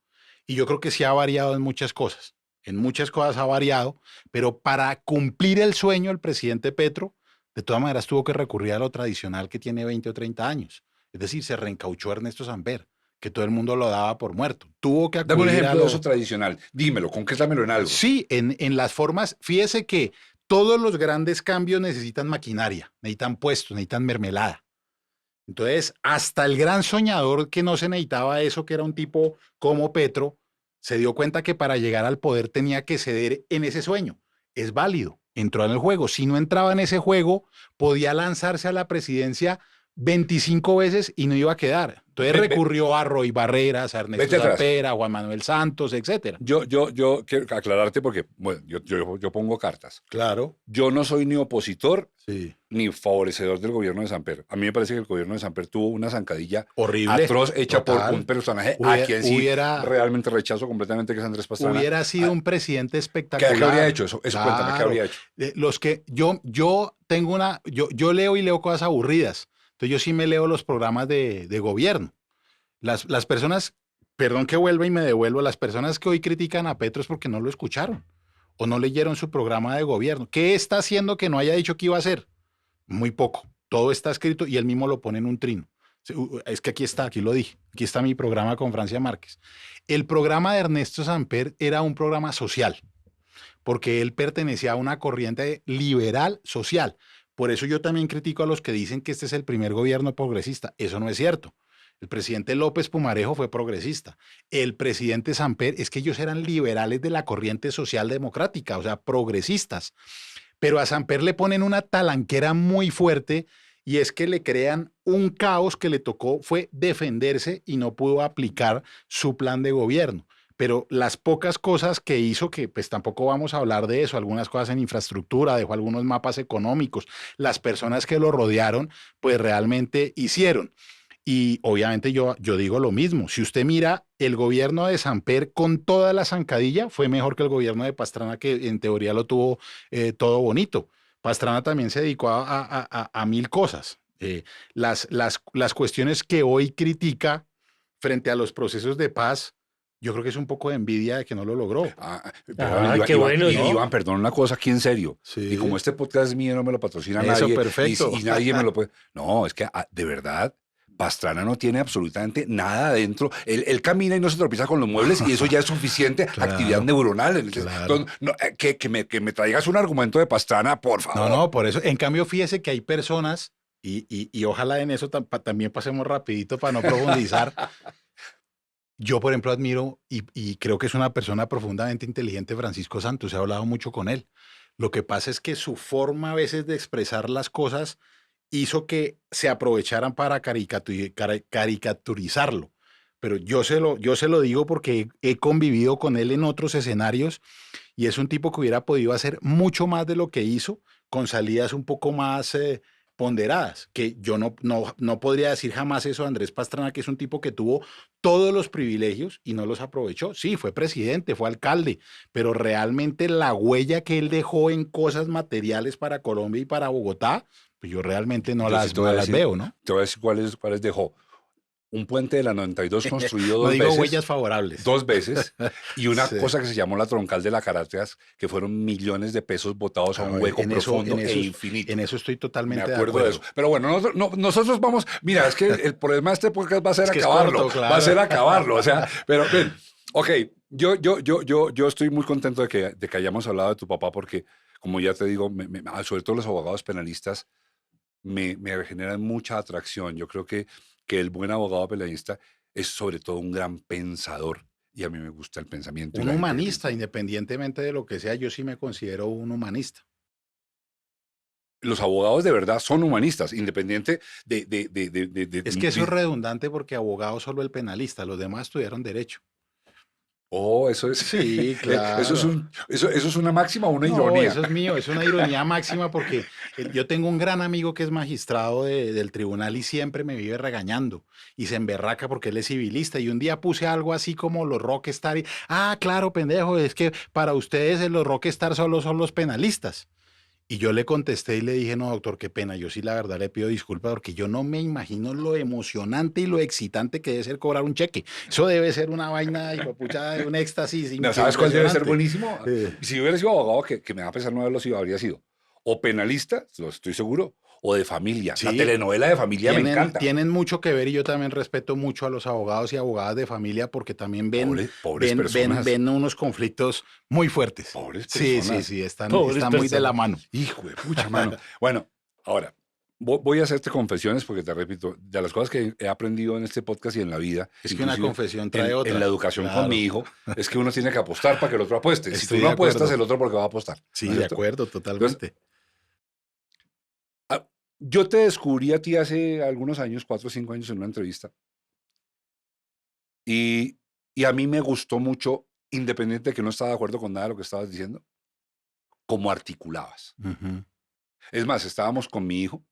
Y yo creo que sí ha variado en muchas cosas. En muchas cosas ha variado, pero para cumplir el sueño el presidente Petro, de todas maneras tuvo que recurrir a lo tradicional que tiene 20 o 30 años. Es decir, se reencauchó Ernesto Samper, que todo el mundo lo daba por muerto. Tuvo que
Dame un
acudir a
ejemplo de
lo...
eso tradicional. Dímelo, concrétamelo en algo.
Sí, en las formas, fíjese que todos los grandes cambios necesitan maquinaria, necesitan puestos, necesitan mermelada. Entonces, hasta el gran soñador que no se necesitaba eso, que era un tipo como Petro, se dio cuenta que para llegar al poder tenía que ceder en ese sueño. Es válido, entró en el juego. Si no entraba en ese juego, podía lanzarse a la presidencia 25 veces y no iba a quedar. Entonces recurrió a Roy Barreras, a Ernesto
Vete atrás.
Samper, a Juan Manuel Santos, etcétera.
Yo quiero aclararte porque, bueno, yo pongo cartas.
Claro.
Yo no soy ni opositor
Sí.
ni favorecedor del gobierno de Samper. A mí me parece que el gobierno de Samper tuvo una zancadilla
Horrible.
atroz hecha
Total.
por un personaje
Hubiera-
a quien sí
hubiera-
realmente rechazo completamente, que es Andrés Pastrana.
Hubiera sido un presidente
¿Qué,
espectacular.
qué habría hecho? Eso cuéntame, ¿qué
Claro.
habría hecho?
Los que yo tengo yo leo y leo cosas aburridas. Entonces yo sí me leo los programas de gobierno. Las personas, perdón que vuelva y me devuelvo, las personas que hoy critican a Petro es porque no lo escucharon o no leyeron su programa de gobierno. ¿Qué está haciendo que no haya dicho que iba a hacer? Muy poco. Todo está escrito y él mismo lo pone en un trino. Es que aquí está, aquí lo dije. Aquí está mi programa con Francia Márquez. El programa de Ernesto Samper era un programa social, porque él pertenecía a una corriente liberal social. Por eso yo también critico a los que dicen que este es el primer gobierno progresista. Eso no es cierto. El presidente López Pumarejo fue progresista. El presidente Samper, es que ellos eran liberales de la corriente social democrática, o sea, progresistas. Pero a Samper le ponen una talanquera muy fuerte y es que le crean un caos que le tocó fue defenderse y no pudo aplicar su plan de gobierno. Pero las pocas cosas que hizo, que pues tampoco vamos a hablar de eso, algunas cosas en infraestructura, dejó algunos mapas económicos, las personas que lo rodearon, pues realmente hicieron. Y obviamente yo digo lo mismo, si usted mira el gobierno de Samper con toda la zancadilla, fue mejor que el gobierno de Pastrana, que en teoría lo tuvo todo bonito. Pastrana también se dedicó a mil cosas. Las cuestiones que hoy critica frente a los procesos de paz, yo creo que es un poco de envidia de que no lo logró.
Qué bueno, ¿no?
Iván, perdón una cosa aquí en serio.
Sí.
Y como este podcast es mío, no me lo patrocina
Eso,
nadie.
perfecto.
Y nadie me lo puede. No, es que de verdad, Pastrana no tiene absolutamente nada adentro. Él camina y no se tropieza con los muebles y eso ya es suficiente
Claro.
actividad neuronal. Entonces,
Claro.
que me traigas un argumento de Pastrana, por favor.
No, por eso. En cambio, fíjese que hay personas, y ojalá en eso también pasemos rapidito para no profundizar. Yo, por ejemplo, admiro y creo que es una persona profundamente inteligente, Francisco Santos. He hablado mucho con él. Lo que pasa es que su forma a veces de expresar las cosas hizo que se aprovecharan para caricaturizarlo. Pero yo se lo digo porque he convivido con él en otros escenarios y es un tipo que hubiera podido hacer mucho más de lo que hizo con salidas un poco más ponderadas, que yo no podría decir jamás eso de Andrés Pastrana, que es un tipo que tuvo todos los privilegios y no los aprovechó. Sí, fue presidente, fue alcalde, pero realmente la huella que él dejó en cosas materiales para Colombia y para Bogotá, pues yo realmente no
Yo
las,
sí te voy a
no las
decir-
veo, ¿no?
Te voy a decir cuáles dejó. Un puente de la 92 construido
No
dos
digo
veces.
huellas favorables.
Dos veces, y una
Sí.
cosa que se llamó la troncal de la Caracas, que fueron millones de pesos botados a un
Ah,
hueco
en eso-
profundo
en
e
eso-
infinito.
En eso estoy
Me
totalmente de
acuerdo de
acuerdo.
eso. Pero bueno, nosotros vamos, mira, es que el problema de este podcast va a ser
Es que es
acabarlo,
corto, claro.
va a ser acabarlo, o sea, pero ven, ok, yo estoy muy contento de que hayamos hablado de tu papá porque, como ya te digo, sobre todo los abogados penalistas me generan mucha atracción. Yo creo que el buen abogado penalista es sobre todo un gran pensador y a mí me gusta el pensamiento. y
Un
la gente que
humanista, independientemente de lo que sea, yo sí me considero un humanista.
los abogados de verdad son humanistas, independiente
Es que eso es redundante porque abogado solo el penalista, los demás estudiaron derecho.
Oh, eso es.
Sí,
Eso es,
claro.
eso es una máxima o una
No,
ironía.
eso es mío, es una ironía máxima porque yo tengo un gran amigo que es magistrado del tribunal y siempre me vive regañando y se emberraca porque él es civilista y un día puse algo así como los rockstar y, claro, pendejo, es que para ustedes los rockstar solo son los penalistas. Y yo le contesté y le dije, no, doctor, qué pena, yo sí la verdad le pido disculpas porque yo no me imagino lo emocionante y lo excitante que debe ser cobrar un cheque. Eso debe ser una vaina, hijo de pucha, un éxtasis
No, ¿sabes cuál debe ser
impresionante.
buenísimo?
Eh,
Si hubiera sido abogado, que me va a pesar no haberlo sido, habría sido o penalista, lo estoy seguro, o de familia. La
Sí,
telenovela de familia me encanta.
tienen mucho que ver y yo también respeto mucho a los abogados y abogadas de familia porque también
Pobres personas.
ven unos conflictos muy fuertes.
Pobres
Sí,
personas.
están
Pobres
muy de la
personas.
mano.
Hijo de pucha, mano. Bueno, ahora, voy a hacerte confesiones porque te repito, de las cosas que he aprendido en este podcast y en la vida,
Es que una
inclusive
confesión trae otra.
en la educación
Claro.
con mi hijo, es que uno tiene que apostar para que el otro apueste. Si
Estoy
tú no
de
apuestas,
acuerdo.
el otro porque va a apostar.
Sí,
¿no es
de
cierto?
acuerdo, totalmente.
Yo te descubrí a ti hace algunos años, 4 o 5 años, en una entrevista, y a mí me gustó mucho, independiente de que no estaba de acuerdo con nada de lo que estabas diciendo, cómo articulabas.
Ujú.
Es más, estábamos con mi hijo,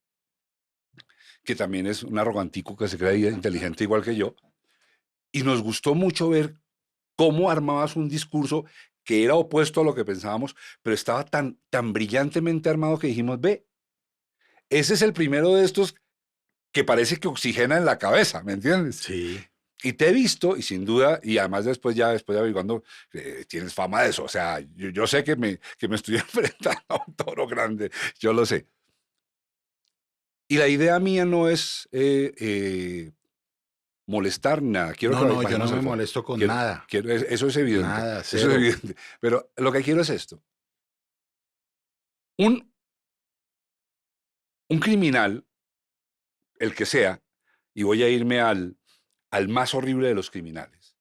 que también es un arrogantico que se cree inteligente igual que yo, y nos gustó mucho ver cómo armabas un discurso que era opuesto a lo que pensábamos, pero estaba tan brillantemente armado que dijimos, ve, ese es el primero de estos que parece que oxigena en la cabeza, ¿me entiendes?
Sí.
Y te he visto, y sin duda, y además después de averiguando, tienes fama de eso. O sea, yo sé que me estoy enfrentando a un toro grande, yo lo sé. Y la idea mía no es molestar ni nada. Quiero que
No, yo no
bajemos
me
al fondo.
molesto con
Quiero-
nada.
eso es evidente.
Nada,
Eso es
cero.
evidente. Pero lo que quiero es esto. Un, un criminal, el que sea, y voy a irme al más horrible de los criminales.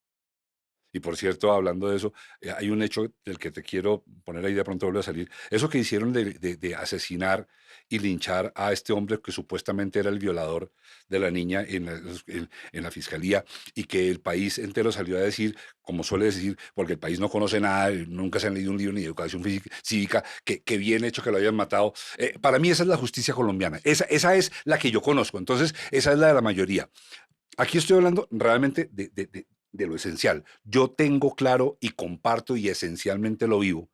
Y por cierto, hablando de eso, hay un hecho del que te quiero poner ahí, de pronto vuelve a salir. Eso que hicieron de asesinar y linchar a este hombre que supuestamente era el violador de la niña en la fiscalía, y que el país entero salió a decir, como suele decir, porque el país no conoce nada, nunca se han leído un libro ni de educación cívica, que bien hecho que lo hayan matado. Para mí esa es la justicia colombiana. Esa es la que yo conozco. Entonces, esa es la de la mayoría. Aquí estoy hablando realmente de lo esencial. Yo tengo claro y comparto y esencialmente lo vivo.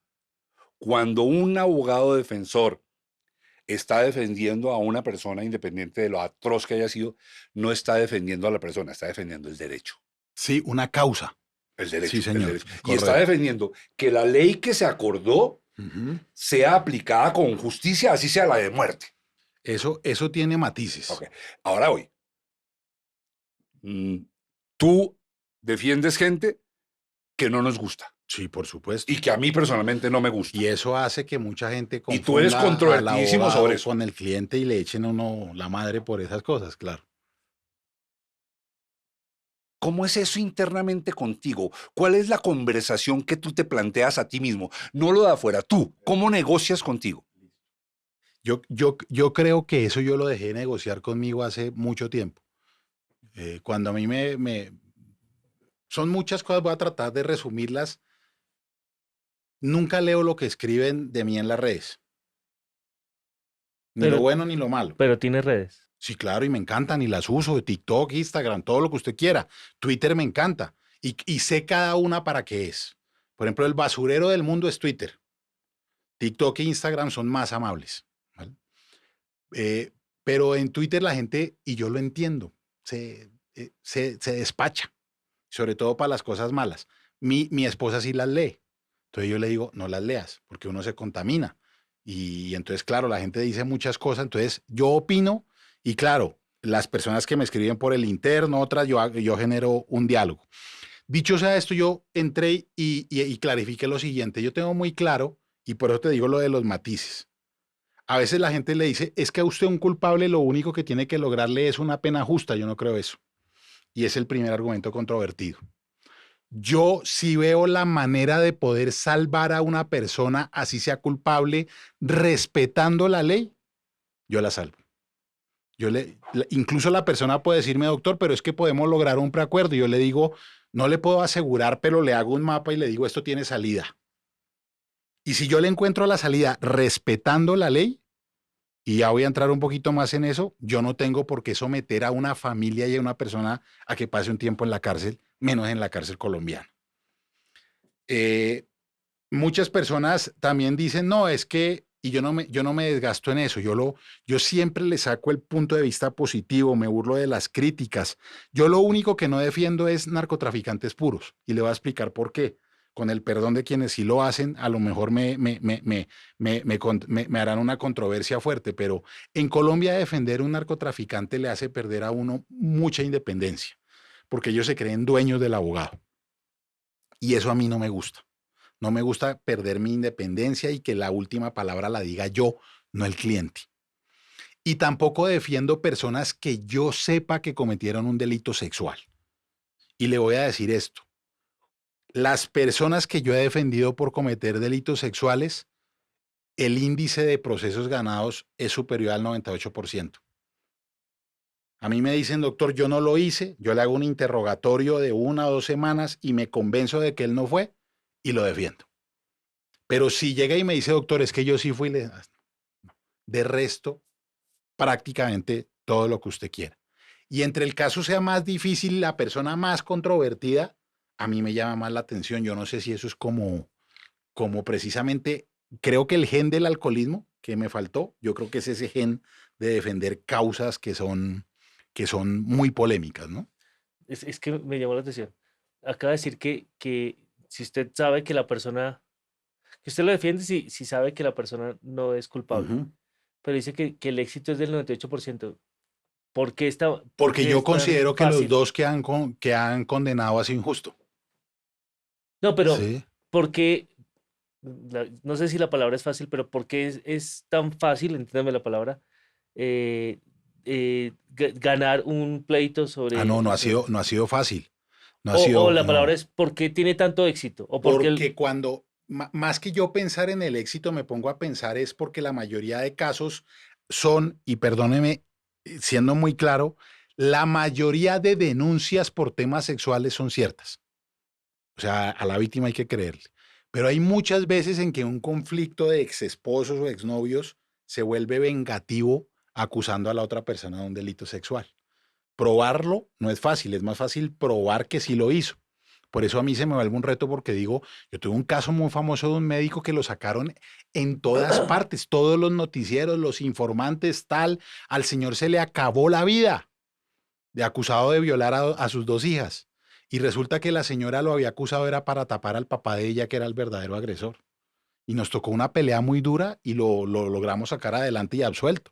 Cuando un abogado defensor está defendiendo a una persona, independiente de lo atroz que haya sido, no está defendiendo a la persona, está defendiendo el derecho.
Sí, una causa.
El derecho.
Sí, señor.
El derecho. Y
Correcto.
está defendiendo que la ley que se acordó
Ujú.
sea aplicada con justicia, así sea la de muerte.
Eso tiene matices.
Ok. Ahora voy. Tú defiendes gente que no nos gusta
Sí, por supuesto.
y que a mí personalmente no me gusta.
Y eso hace que mucha gente
Y tú eres
confunda al
controvertidísimo
abogado
sobre eso.
con el cliente y le echen a uno la madre por esas cosas, claro.
¿Cómo es eso internamente contigo? ¿Cuál es la conversación que tú te planteas a ti mismo? No lo de afuera, tú. ¿Cómo negocias contigo?
Yo creo que eso yo lo dejé negociar conmigo hace mucho tiempo. Cuando a mí son muchas cosas, voy a tratar de resumirlas. Nunca leo lo que escriben de mí en las redes. Ni
Pero-
lo bueno ni lo malo.
Pero tiene redes.
Sí, claro, y me encantan y las uso, TikTok, Instagram, todo lo que usted quiera. Twitter me encanta y sé cada una para qué es. Por ejemplo, el basurero del mundo es Twitter. TikTok e Instagram son más amables. ¿Vale? Pero en Twitter la gente, y yo lo entiendo, se despacha, sobre todo para las cosas malas. Mi esposa sí las lee. Entonces yo le digo, no las leas, porque uno se contamina. Y entonces, claro, la gente dice muchas cosas. Entonces yo opino. Y claro, las personas que me escriben por el interno, otras, yo genero un diálogo. Dicho sea esto, yo entré y clarifiqué lo siguiente. Yo tengo muy claro, y por eso te digo lo de los matices. A veces la gente le dice, es que a usted un culpable lo único que tiene que lograrle es una pena justa. Yo no creo eso. Y es el primer argumento controvertido. Yo sí veo la manera de poder salvar a una persona, así sea culpable, respetando la ley, yo la salvo. Incluso la persona puede decirme, doctor, pero es que podemos lograr un preacuerdo. Y yo le digo, no le puedo asegurar, pero le hago un mapa y le digo, esto tiene salida. Y si yo le encuentro la salida respetando la ley, y ya voy a entrar un poquito más en eso, yo no tengo por qué someter a una familia y a una persona a que pase un tiempo en la cárcel, menos en la cárcel colombiana. Eh, Muchas personas también dicen, no, es que, y yo no me desgasto en eso, yo siempre le saco el punto de vista positivo, me burlo de las críticas. Yo lo único que no defiendo es narcotraficantes puros, y le voy a explicar por qué. Con el perdón de quienes sí lo hacen, a lo mejor me harán una controversia fuerte, pero en Colombia defender un narcotraficante le hace perder a uno mucha independencia, porque ellos se creen dueños del abogado. Y eso a mí no me gusta. No me gusta perder mi independencia y que la última palabra la diga yo, no el cliente. Y tampoco defiendo personas que yo sepa que cometieron un delito sexual. Y le voy a decir esto. Las personas que yo he defendido por cometer delitos sexuales, el índice de procesos ganados es superior al 98%. A mí me dicen, doctor, yo no lo hice, yo le hago un interrogatorio de 1 o 2 semanas y me convenzo de que él no fue y lo defiendo. Pero si llega y me dice, doctor, es que yo sí fui, de resto, prácticamente todo lo que usted quiera. Y entre el caso sea más difícil, la persona más controvertida, a mí me llama más la atención. Yo no sé si eso es como precisamente, creo que el gen del alcoholismo que me faltó, yo creo que es ese gen de defender causas que son muy polémicas, ¿no?
Es que me llamó la atención. Acaba de decir que si usted sabe que la persona, que usted lo defiende si sabe que la persona no es culpable,
Ujú.
pero dice que el éxito es del 98%. ¿Por qué por
Porque
qué
yo
es tan
considero que los
fácil?
dos que han condenado ha sido injusto.
No, pero
Sí.
¿por qué? No sé si la palabra es fácil, pero ¿por qué es tan fácil, entiéndame la palabra, eh, ganar un pleito
Ah, no,
sobre,
no ha sido fácil. No ha
o
sido,
la palabra
no.
es ¿por qué tiene tanto éxito? O porque
Porque cuando, más que yo pensar en el éxito, me pongo a pensar es porque la mayoría de casos son, y perdóneme, siendo muy claro, la mayoría de denuncias por temas sexuales son ciertas. O sea, a la víctima hay que creerle. Pero hay muchas veces en que un conflicto de exesposos o exnovios se vuelve vengativo acusando a la otra persona de un delito sexual. Probarlo no es fácil, es más fácil probar que sí lo hizo. Por eso a mí se me vuelve un reto porque digo, yo tuve un caso muy famoso de un médico que lo sacaron en todas partes, todos los noticieros, los informantes, tal, al señor se le acabó la vida de acusado de violar a sus 2 hijas. Y resulta que la señora lo había acusado era para tapar al papá de ella, que era el verdadero agresor. Y nos tocó una pelea muy dura y lo logramos sacar adelante y absuelto.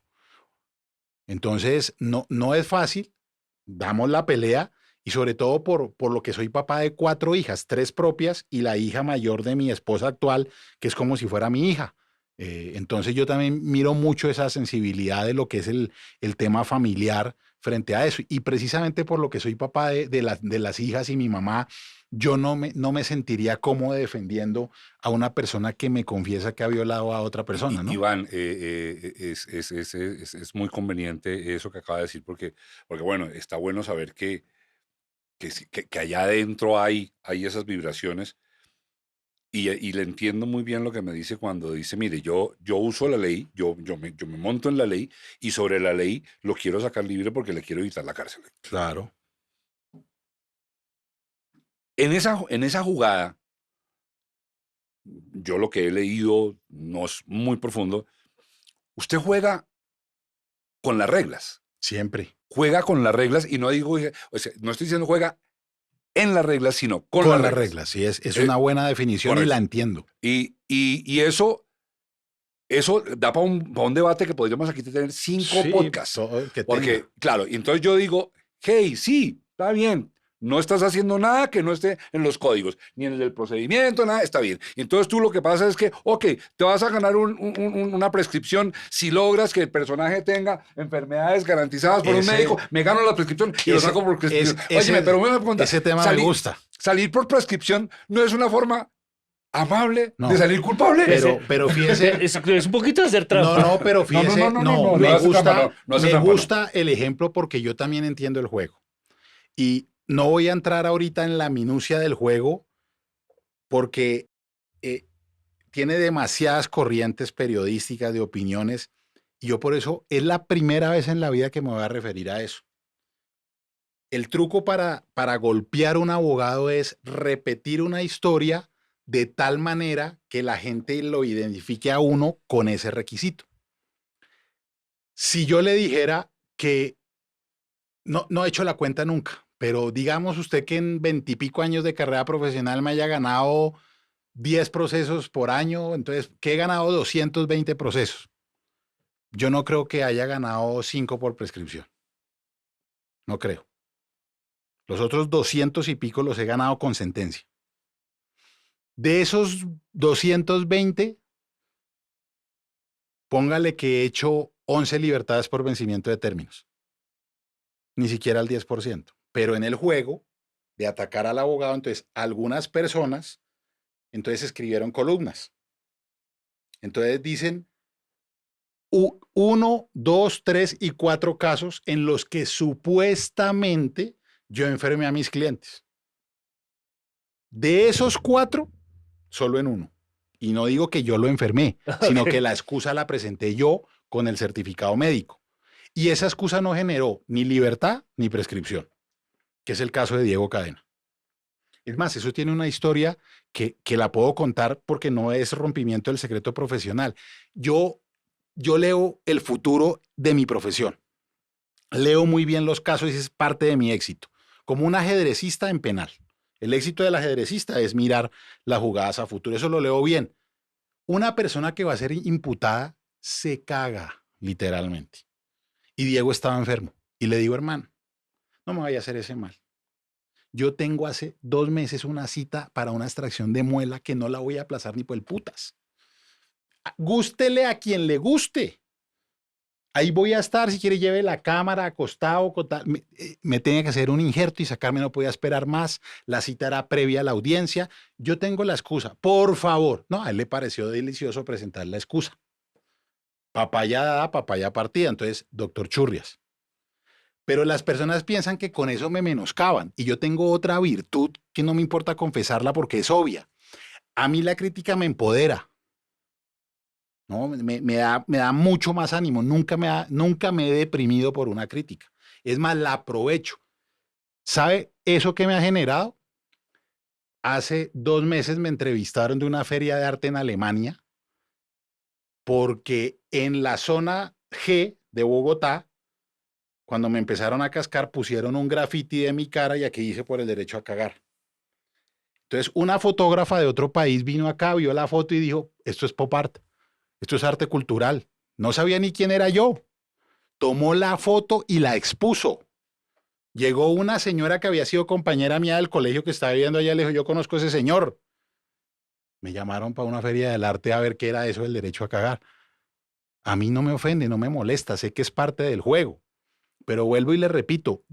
Entonces, no es fácil, damos la pelea y sobre todo por lo que soy papá de 4 hijas, 3 propias y la hija mayor de mi esposa actual, que es como si fuera mi hija. Entonces yo también miro mucho esa sensibilidad de lo que es el tema familiar frente a eso. Y precisamente por lo que soy papá de las hijas y mi mamá, yo no me sentiría cómodo defendiendo a una persona que me confiesa que ha violado a otra persona, ¿no?
Iván, es muy conveniente eso que acaba de decir, porque bueno, está bueno saber que allá adentro hay esas vibraciones y le entiendo muy bien lo que me dice cuando dice, mire, yo uso la ley, yo me monto en la ley y sobre la ley lo quiero sacar libre porque le quiero evitar la cárcel.
Claro.
En esa jugada, yo lo que he leído no es muy profundo, usted juega con las reglas.
Siempre.
Juega con las reglas y no digo, o sea, no estoy diciendo juega en las reglas, sino con las
Con las
reglas.
reglas, sí, es
Eh,
una buena definición y
correcto.
la entiendo.
Y eso da para un debate que podríamos aquí tener 5
Sí,
podcasts.
todo el que
Porque,
tenga.
claro, y entonces yo digo, hey, sí, está bien, No estás haciendo nada que no esté en los códigos, ni en el del procedimiento, nada, está bien. Y entonces tú lo que pasa es que, ok, te vas a ganar una prescripción si logras que el personaje tenga enfermedades garantizadas por un médico, me gano la prescripción y lo saco por prescripción. Óyeme, pero me pregunta,
ese tema me gusta.
Salir por prescripción no es una forma amable
No.
de salir culpable.
Pero fíjese.
Es un poquito de hacer trampa.
No, pero fíjese.
No,
Me
hace
gusta,
trampa, no hace
me
trampa,
gusta el ejemplo porque yo también entiendo el juego. Y no voy a entrar ahorita en la minucia del juego porque tiene demasiadas corrientes periodísticas de opiniones y yo por eso es la primera vez en la vida que me voy a referir a eso. El truco para golpear a un abogado es repetir una historia de tal manera que la gente lo identifique a uno con ese requisito. Si yo le dijera que no he hecho la cuenta nunca, pero digamos usted que en 20 y pico años de carrera profesional me haya ganado 10 procesos por año, entonces que he ganado 220 procesos. Yo no creo que haya ganado 5 por prescripción. No creo. Los otros 200 y pico los he ganado con sentencia. De esos 220, póngale que he hecho 11 libertades por vencimiento de términos. Ni siquiera el 10%. Pero en el juego de atacar al abogado, entonces algunas personas, entonces escribieron columnas. Entonces dicen 1, 2, 3 y 4 casos en los que supuestamente yo enfermé a mis clientes. De esos 4, solo en 1. Y no digo que yo lo enfermé, sino que la excusa la presenté yo con el certificado médico. Y esa excusa no generó ni libertad ni prescripción, que es el caso de Diego Cadena. Es más, eso tiene una historia que la puedo contar porque no es rompimiento del secreto profesional. Yo leo el futuro de mi profesión. Leo muy bien los casos y es parte de mi éxito. Como un ajedrecista en penal. El éxito del ajedrecista es mirar las jugadas a futuro. Eso lo leo bien. Una persona que va a ser imputada se caga, literalmente. Y Diego estaba enfermo. Y le digo, hermano, no me vaya a hacer ese mal. Yo tengo hace 2 meses una cita para una extracción de muela que no la voy a aplazar ni por el putas. Gústele a quien le guste. Ahí voy a estar, si quiere lleve la cámara acostado, me tenía que hacer un injerto y sacarme, no podía esperar más, la cita era previa a la audiencia, yo tengo la excusa, por favor. No, a él le pareció delicioso presentar la excusa. Papaya dada, papaya partida, entonces, doctor Churrias. Pero las personas piensan que con eso me menoscaban y yo tengo otra virtud que no me importa confesarla porque es obvia. A mí la crítica me empodera. ¿No? Me da mucho más ánimo. Nunca me he deprimido por una crítica. Es más, la aprovecho. ¿Sabe eso que me ha generado? Hace 2 meses me entrevistaron de una feria de arte en Alemania porque en la zona G de Bogotá, cuando me empezaron a cascar, pusieron un graffiti de mi cara y aquí dice por el derecho a cagar. Entonces, una fotógrafa de otro país vino acá, vio la foto y dijo, esto es pop art. Esto es arte cultural. No sabía ni quién era yo. Tomó la foto y la expuso. Llegó una señora que había sido compañera mía del colegio que estaba viviendo allá. Le dijo, yo conozco a ese señor. Me llamaron para una feria del arte a ver qué era eso del derecho a cagar. A mí no me ofende, no me molesta. Sé que es parte del juego. Pero vuelvo y le repito,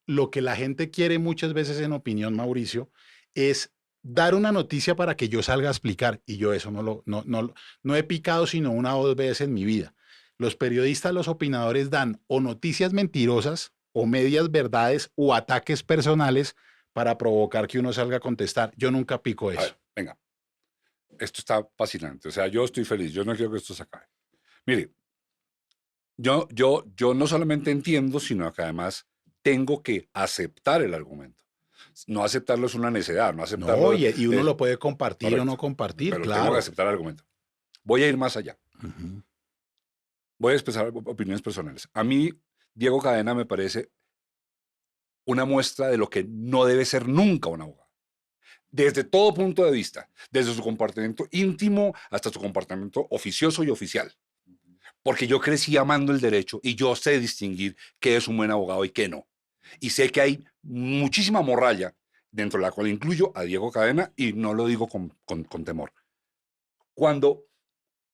lo que la gente quiere muchas veces en opinión, Mauricio, es dar una noticia para que yo salga a explicar, y yo eso no he picado sino 1 o 2 veces en mi vida. Los periodistas, los opinadores dan o noticias mentirosas, o medias verdades, o ataques personales para provocar que uno salga a contestar. Yo nunca pico eso.
A ver, venga, esto está fascinante, o sea, yo estoy feliz, yo no quiero que esto se acabe. Mire, yo no solamente entiendo, sino que además tengo que aceptar el argumento. No aceptarlo es una necedad, no aceptarlo.
No, y uno lo puede compartir o no compartir,
pero
claro.
tengo que aceptar el argumento. Voy a ir más allá.
Uh-huh.
Voy a expresar opiniones personales. A mí, Diego Cadena me parece una muestra de lo que no debe ser nunca un abogado. Desde todo punto de vista, desde su comportamiento íntimo hasta su comportamiento oficioso y oficial. Porque yo crecí amando el derecho y yo sé distinguir qué es un buen abogado y qué no. Y sé que hay muchísima morralla, dentro de la cual incluyo a Diego Cadena, y no lo digo con temor. Cuando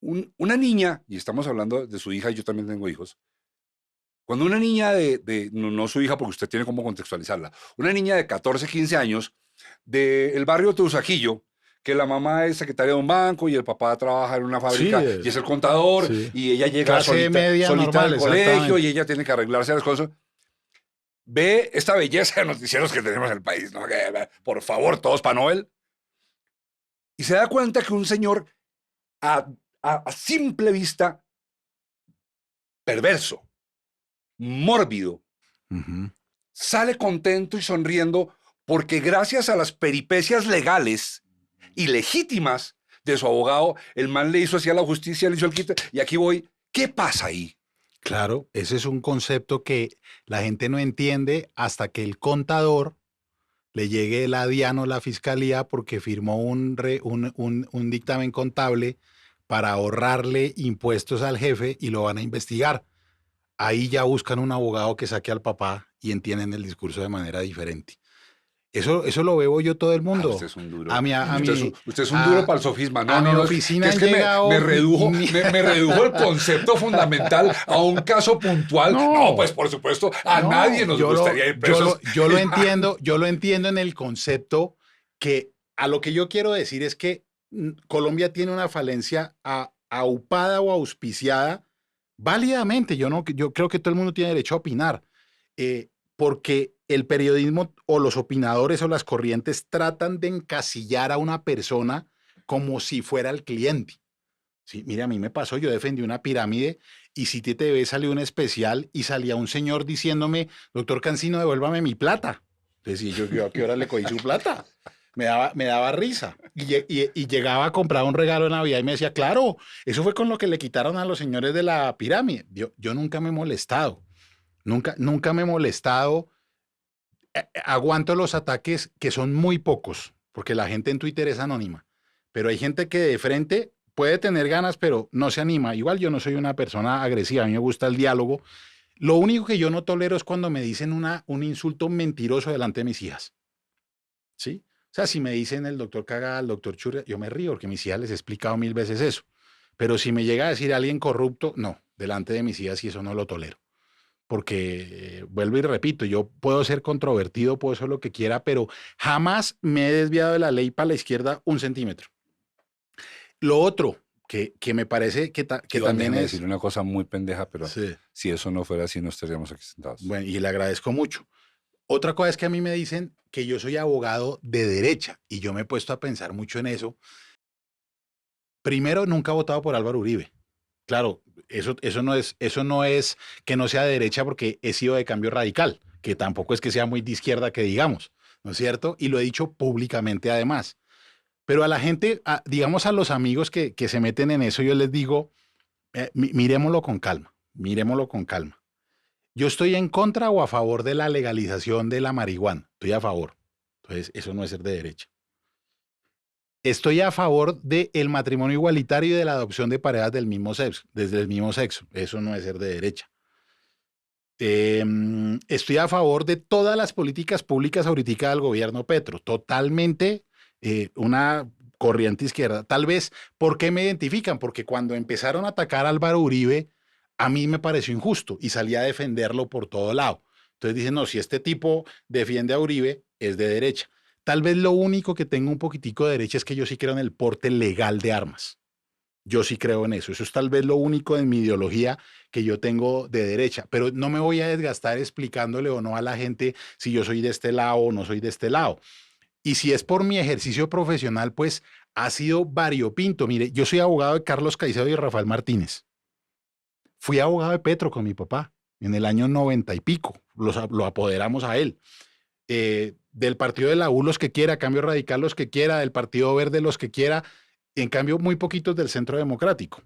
una niña, y estamos hablando de su hija, y yo también tengo hijos, cuando una niña no su hija porque usted tiene cómo contextualizarla, una niña de 14, 15 años del barrio Teusaquillo, que la mamá es secretaria de un banco y el papá trabaja en una fábrica
Sí,
y es el contador,
sí.
y ella llega
Clase media
solita
normal,
al colegio
exactamente.
y ella tiene que arreglarse las cosas. Ve esta belleza de noticieros que tenemos en el país, ¿no? Por favor, todos para Noel. Y se da cuenta que un señor a simple vista perverso, mórbido,
Ujú.
sale contento y sonriendo porque gracias a las peripecias legales y legítimas de su abogado, el man le hizo así a la justicia, le hizo el quite, y aquí voy. ¿Qué pasa ahí?
Claro, ese es un concepto que la gente no entiende hasta que el contador le llegue el adiano a la fiscalía porque firmó un dictamen contable para ahorrarle impuestos al jefe y lo van a investigar. Ahí ya buscan un abogado que saque al papá y entienden el discurso de manera diferente. Eso lo veo yo todo el
Ah, usted
mundo.
es un duro.
A mi, a mi,
Usted es un duro
a,
para el sofisma.
a
No,
mi
no, no.
oficina
Es
han
que me
llegado
redujo, me redujo el concepto fundamental a un caso puntual. No,
No,
pues por supuesto, a
no,
nadie nos gustaría ir presos.
yo lo entiendo en el concepto que a lo que yo quiero decir es que Colombia tiene una falencia aupada o auspiciada válidamente. Yo creo que todo el mundo tiene derecho a opinar, porque el periodismo o los opinadores o las corrientes tratan de encasillar a una persona como si fuera el cliente. Sí, mire, a mí me pasó, yo defendí una pirámide y City TV salió un especial y salía un señor diciéndome, doctor Cancino, devuélvame mi plata. Entonces, yo a qué hora le cogí su plata. Me daba risa. Y llegaba a comprar un regalo de Navidad y me decía, claro, eso fue con lo que le quitaron a los señores de la pirámide. Yo nunca me he molestado, nunca me he molestado. Aguanto los ataques que son muy pocos, porque la gente en Twitter es anónima, pero hay gente que de frente puede tener ganas, pero no se anima. Igual yo no soy una persona agresiva, a mí me gusta el diálogo. Lo único que yo no tolero es cuando me dicen un insulto mentiroso delante de mis hijas. ¿Sí? O sea, si me dicen el doctor Caga, el doctor Churria, yo me río porque mis hijas les he explicado 1000 veces eso. Pero si me llega a decir alguien corrupto, no, delante de mis hijas y eso no lo tolero. Porque, vuelvo y repito, yo puedo ser controvertido, puedo ser lo que quiera, pero jamás me he desviado de la ley para la izquierda 1 centímetro. Lo otro que me parece que
Iván,
también
déjeme
es...
decir una cosa muy pendeja, pero
Sí,
si eso no fuera así, no estaríamos aquí sentados.
bueno, y le agradezco mucho. Otra cosa es que a mí me dicen que yo soy abogado de derecha y yo me he puesto a pensar mucho en eso. Primero, nunca he votado por Álvaro Uribe. Claro, eso no es que no sea de derecha porque he sido de Cambio Radical, que tampoco es que sea muy de izquierda que digamos, ¿no es cierto? Y lo he dicho públicamente además. Pero a la gente, digamos a los amigos que se meten en eso, yo les digo, miremoslo con calma, miremoslo con calma. Yo estoy en contra o a favor de la legalización de la marihuana. Estoy a favor. Entonces, eso no es ser de derecha. Estoy a favor del matrimonio igualitario y de la adopción de parejas del mismo sexo, desde el mismo sexo. Eso no es ser de derecha. Estoy a favor de todas las políticas públicas ahorita del gobierno Petro. Totalmente una corriente izquierda. Tal vez, ¿por qué me identifican? Porque cuando empezaron a atacar a Álvaro Uribe, a mí me pareció injusto y salí a defenderlo por todo lado. Entonces dicen, no, si este tipo defiende a Uribe, es de derecha. Tal vez lo único que tengo un poquitico de derecha es que yo sí creo en el porte legal de armas. Yo sí creo en eso. Eso es tal vez lo único en mi ideología que yo tengo de derecha. Pero no me voy a desgastar explicándole o no a la gente si yo soy de este lado o no soy de este lado. Y si es por mi ejercicio profesional, pues ha sido variopinto. Mire, yo soy abogado de Carlos Caicedo y Rafael Martínez. Fui abogado de Petro con mi papá en el año 90 y pico. Lo apoderamos a él. Del partido de la U los que quiera, Cambio Radical los que quiera, del Partido Verde los que quiera, en cambio muy poquitos del Centro Democrático.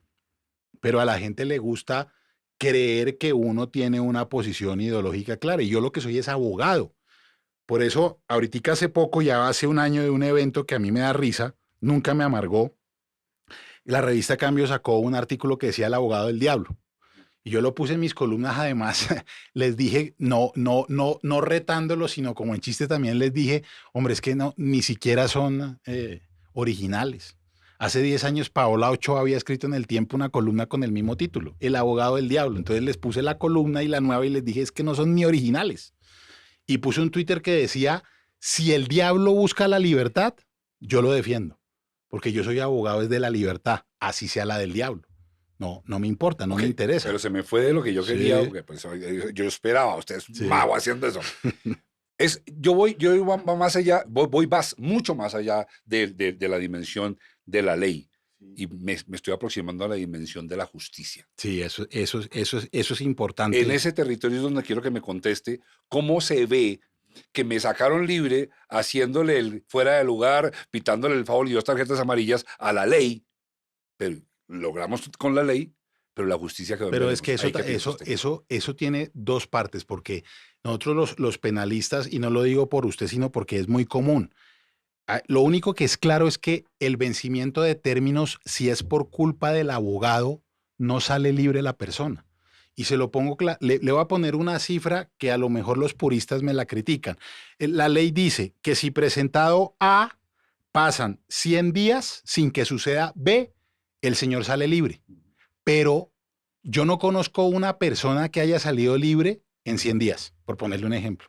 Pero a la gente le gusta creer que uno tiene una posición ideológica clara y yo lo que soy es abogado. Por eso, ahorita hace poco, ya hace un año de un evento que a mí me da risa, nunca me amargó, la revista Cambio sacó un artículo que decía El abogado del diablo. Yo lo puse en mis columnas, además, les dije, no retándolos, sino como en chiste también les dije, hombre, es que no, ni siquiera son originales. Hace 10 años Paola Ochoa había escrito en El Tiempo una columna con el mismo título, El abogado del diablo. Entonces les puse la columna y la nueva y les dije, es que no son ni originales. Y puse un Twitter que decía, si el diablo busca la libertad, yo lo defiendo, porque yo soy abogado desde la libertad, así sea la del diablo. No me importa, no me interesa.
Pero se me fue de lo que yo quería, porque pues, yo esperaba, ustedes mago haciendo eso. Yo voy más allá, voy mucho más allá de la dimensión de la ley. Y me estoy aproximando a la dimensión de la justicia.
Sí, eso es importante.
En ese territorio es donde quiero que me conteste cómo se ve que me sacaron libre haciéndole el fuera de lugar, pitándole el favor y 2 tarjetas amarillas a la ley. Pero logramos con la ley, pero la justicia quedó.
Pero es que eso tiene 2 partes, porque nosotros los penalistas, y no lo digo por usted, sino porque es muy común, lo único que es claro es que el vencimiento de términos, si es por culpa del abogado, no sale libre la persona. Y se lo pongo, le voy a poner una cifra que a lo mejor los puristas me la critican. La ley dice que si presentado A, pasan 100 días sin que suceda B, el señor sale libre. Pero yo no conozco una persona que haya salido libre en 100 días, por ponerle un ejemplo.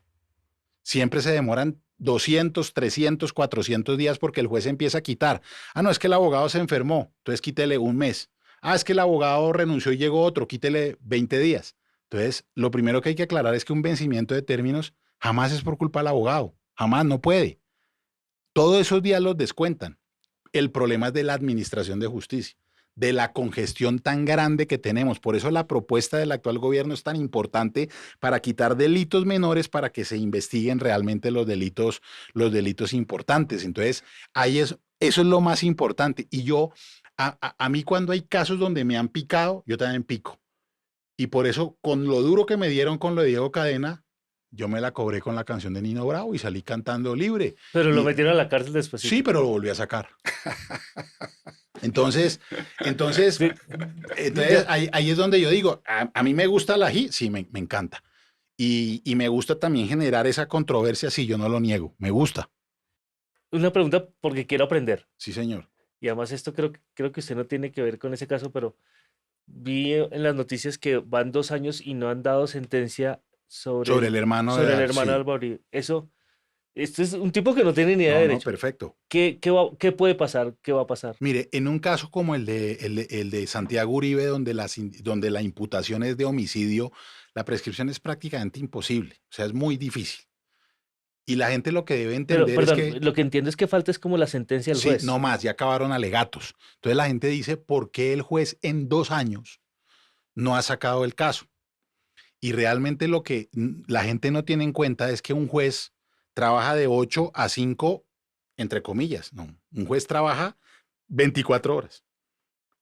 Siempre se demoran 200, 300, 400 días porque el juez empieza a quitar. No, es que el abogado se enfermó, entonces quítele un mes. Es que el abogado renunció y llegó otro, quítele 20 días. Entonces, lo primero que hay que aclarar es que un vencimiento de términos jamás es por culpa del abogado, jamás, no puede. Todos esos días los descuentan. El problema es de la administración de justicia, de la congestión tan grande que tenemos. Por eso la propuesta del actual gobierno es tan importante para quitar delitos menores para que se investiguen realmente los delitos importantes. Entonces, eso es lo más importante. Y a mí cuando hay casos donde me han picado, yo también pico. Y por eso, con lo duro que me dieron con lo de Diego Cadena, yo me la cobré con la canción de Nino Bravo y salí cantando libre.
Pero lo metieron a la cárcel después.
Sí, pero lo volví a sacar. Entonces ahí es donde yo digo, a mí me gusta el ají, sí, me encanta. Y me gusta también generar esa controversia, sí, yo no lo niego, me gusta.
Una pregunta porque quiero aprender.
Sí, señor.
Y además esto creo que usted no tiene que ver con ese caso, pero vi en las noticias que van 2 años y no han dado sentencia sobre
el hermano
de Álvaro Uribe. Esto es un tipo que no tiene ni idea de derecho.
Perfecto.
¿Qué puede pasar? ¿Qué va a pasar?
Mire, en un caso como el de Santiago Uribe, donde la imputación es de homicidio, la prescripción es prácticamente imposible. O sea, es muy difícil. Y la gente lo que debe entender
Perdón,
es que...
lo que entiendo es que falta es como la sentencia del juez.
Sí, no más, ya acabaron alegatos. Entonces la gente dice, ¿por qué el juez en 2 años no ha sacado el caso? Y realmente lo que la gente no tiene en cuenta es que un juez trabaja de 8 a 5, entre comillas. No, un juez trabaja 24 horas.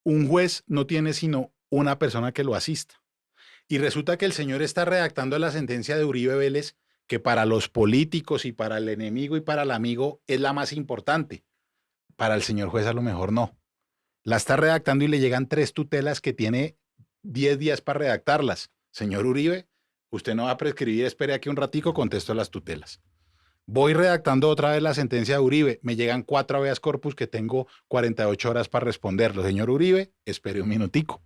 Un juez no tiene sino una persona que lo asista. Y resulta que el señor está redactando la sentencia de Uribe Vélez, que para los políticos y para el enemigo y para el amigo es la más importante. Para el señor juez a lo mejor no. La está redactando y le llegan 3 tutelas que tiene 10 días para redactarlas. Señor Uribe, usted no va a prescribir, espere aquí un ratico, contesto las tutelas. Voy redactando otra vez la sentencia de Uribe, me llegan 4 habeas corpus que tengo 48 horas para responderlo. Señor Uribe, espere un minutico.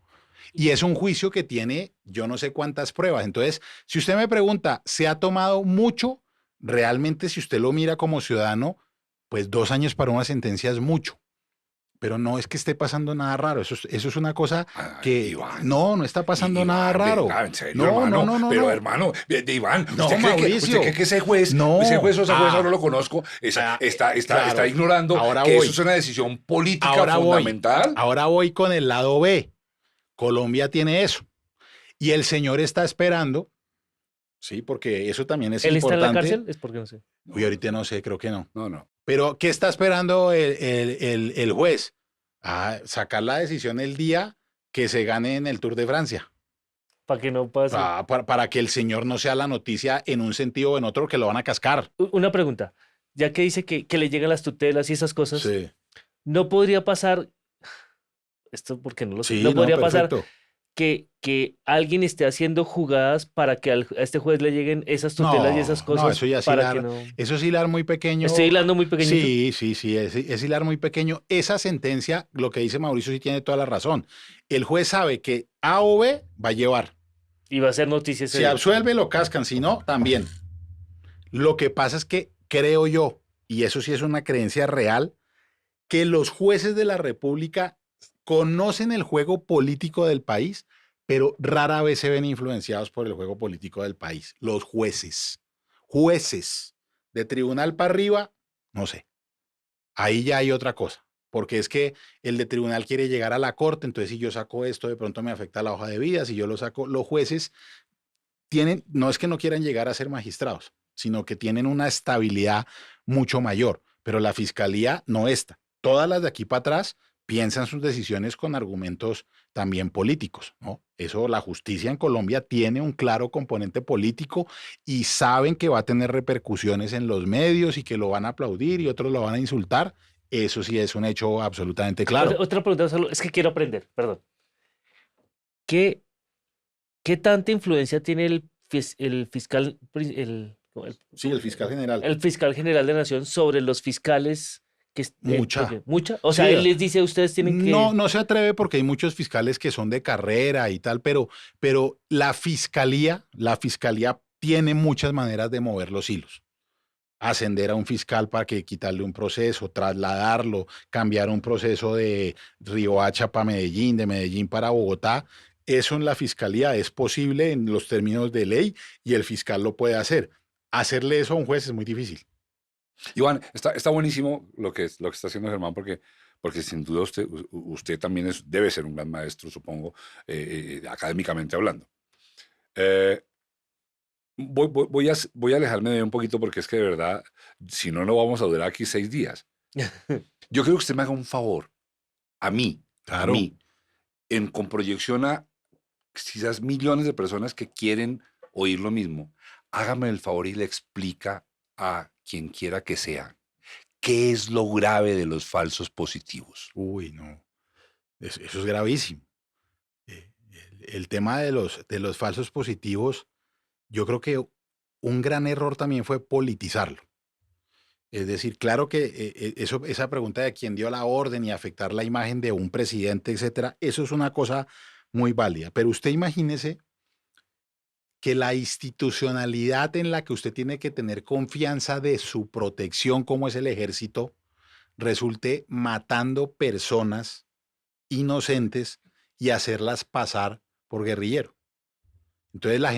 Y es un juicio que tiene yo no sé cuántas pruebas. Entonces, si usted me pregunta, ¿se ha tomado mucho? Realmente, si usted lo mira como ciudadano, pues 2 años para una sentencia es mucho. Pero no es que esté pasando nada raro. Eso es una cosa que... Iván, no está pasando nada raro.
Venga, en serio, hermano. Pero, hermano, Iván, ¿usted cree que ese juez, ese juez no lo conozco, está ignorando que eso es una decisión política fundamental?
Ahora voy con el lado B. Colombia tiene eso. Y el señor está esperando, sí, porque eso también es importante.
¿Él está en la cárcel? Es porque no sé.
Uy, ahorita no sé, creo que no.
No.
Pero, ¿qué está esperando el juez? Sacar la decisión el día que se gane en el Tour de Francia.
Para que no pase.
Para que el señor no sea la noticia en un sentido o en otro, que lo van a cascar.
Una pregunta. Ya que dice que le llegan las tutelas y esas cosas,
sí.
¿No podría pasar, esto porque no lo sé,
sí,
no podría pasar que alguien esté haciendo jugadas para que a este juez le lleguen esas tutelas y esas
No,
cosas
eso ya es
para que
hilar,
no...
eso es hilar muy pequeño.
Estoy hilando muy pequeñito.
Sí, es hilar muy pequeño. Esa sentencia, lo que dice Mauricio sí tiene toda la razón. El juez sabe que A o B va a llevar.
Y va a ser noticia ese
Si
día.
absuelve, lo cascan, si no, también. Lo que pasa es que creo yo, y eso sí es una creencia real, que los jueces de la República conocen el juego político del país, pero rara vez se ven influenciados por el juego político del país. Los jueces, de tribunal para arriba, no sé. Ahí ya hay otra cosa, porque es que el de tribunal quiere llegar a la corte, entonces si yo saco esto, de pronto me afecta la hoja de vida, si yo lo saco, los jueces tienen, no es que no quieran llegar a ser magistrados, sino que tienen una estabilidad mucho mayor, pero la fiscalía no está. Todas las de aquí para atrás piensan sus decisiones con argumentos también políticos, ¿no? Eso, la justicia en Colombia tiene un claro componente político y saben que va a tener repercusiones en los medios y que lo van a aplaudir y otros lo van a insultar. Eso sí es un hecho absolutamente claro.
Otra pregunta, es que quiero aprender, perdón. ¿Qué, qué tanta influencia tiene el fiscal,
Sí, el fiscal general.
el fiscal general de la Nación sobre los fiscales
Mucha.
mucha? O sea,
Sí,
él les dice, ustedes tienen
no,
que...
no se atreve porque hay muchos fiscales que son de carrera y tal, pero la fiscalía tiene muchas maneras de mover los hilos. Ascender a un fiscal para que quitarle un proceso, trasladarlo, cambiar un proceso de Riohacha para Medellín, de Medellín para Bogotá. Eso en la fiscalía es posible en los términos de ley y el fiscal lo puede hacer. Hacerle eso a un juez es muy difícil.
Iván, está buenísimo lo que está haciendo Germán, porque sin duda usted también debe ser un gran maestro, supongo, académicamente hablando. Eh, voy a alejarme de un poquito porque es que de verdad, si no, no vamos a durar aquí 6 días. Yo creo que usted me haga un favor, a mí,
Claro.
con proyección a quizás millones de personas que quieren oír lo mismo. Hágame el favor y le explica a quien quiera que sea qué es lo grave de los falsos positivos.
Uy, no. Eso es gravísimo. El tema de los falsos positivos, yo creo que un gran error también fue politizarlo. Es decir, claro que esa pregunta de quién dio la orden y afectar la imagen de un presidente, etcétera, eso es una cosa muy válida. Pero usted imagínese que la institucionalidad en la que usted tiene que tener confianza de su protección, como es el ejército, resulte matando personas inocentes y hacerlas pasar por guerrillero. Entonces la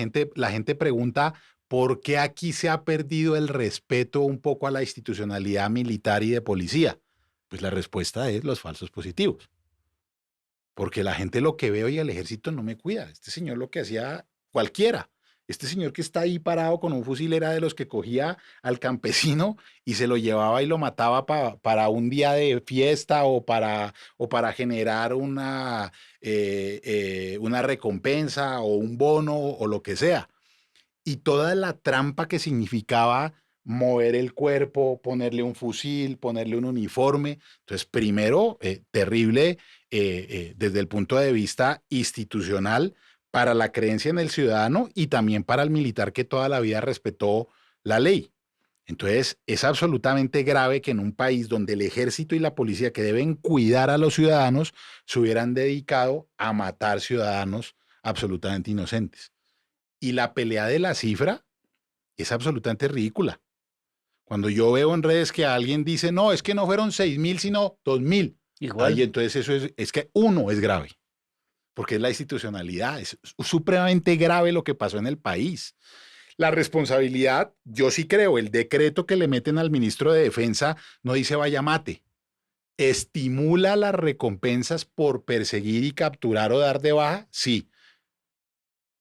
gente pregunta, ¿por qué aquí se ha perdido el respeto un poco a la institucionalidad militar y de policía? Pues la respuesta es los falsos positivos. Porque la gente lo que ve hoy el ejército no me cuida. Este señor lo que hacía cualquiera. Este señor que está ahí parado con un fusil era de los que cogía al campesino y se lo llevaba y lo mataba para un día de fiesta o para generar una recompensa o un bono o lo que sea. Y toda la trampa que significaba mover el cuerpo, ponerle un fusil, ponerle un uniforme. Entonces, primero, terrible desde el punto de vista institucional para la creencia en el ciudadano y también para el militar que toda la vida respetó la ley. Entonces, es absolutamente grave que en un país donde el ejército y la policía que deben cuidar a los ciudadanos se hubieran dedicado a matar ciudadanos absolutamente inocentes. Y la pelea de la cifra es absolutamente ridícula. Cuando yo veo en redes que alguien dice, no, es que no fueron 6.000, sino 2.000.
Igual.
Ay, entonces eso es que uno es grave, porque es la institucionalidad. Es supremamente grave lo que pasó en el país. La responsabilidad, yo sí creo, el decreto que le meten al ministro de Defensa no dice vaya mate. ¿Estimula las recompensas por perseguir y capturar o dar de baja? Sí.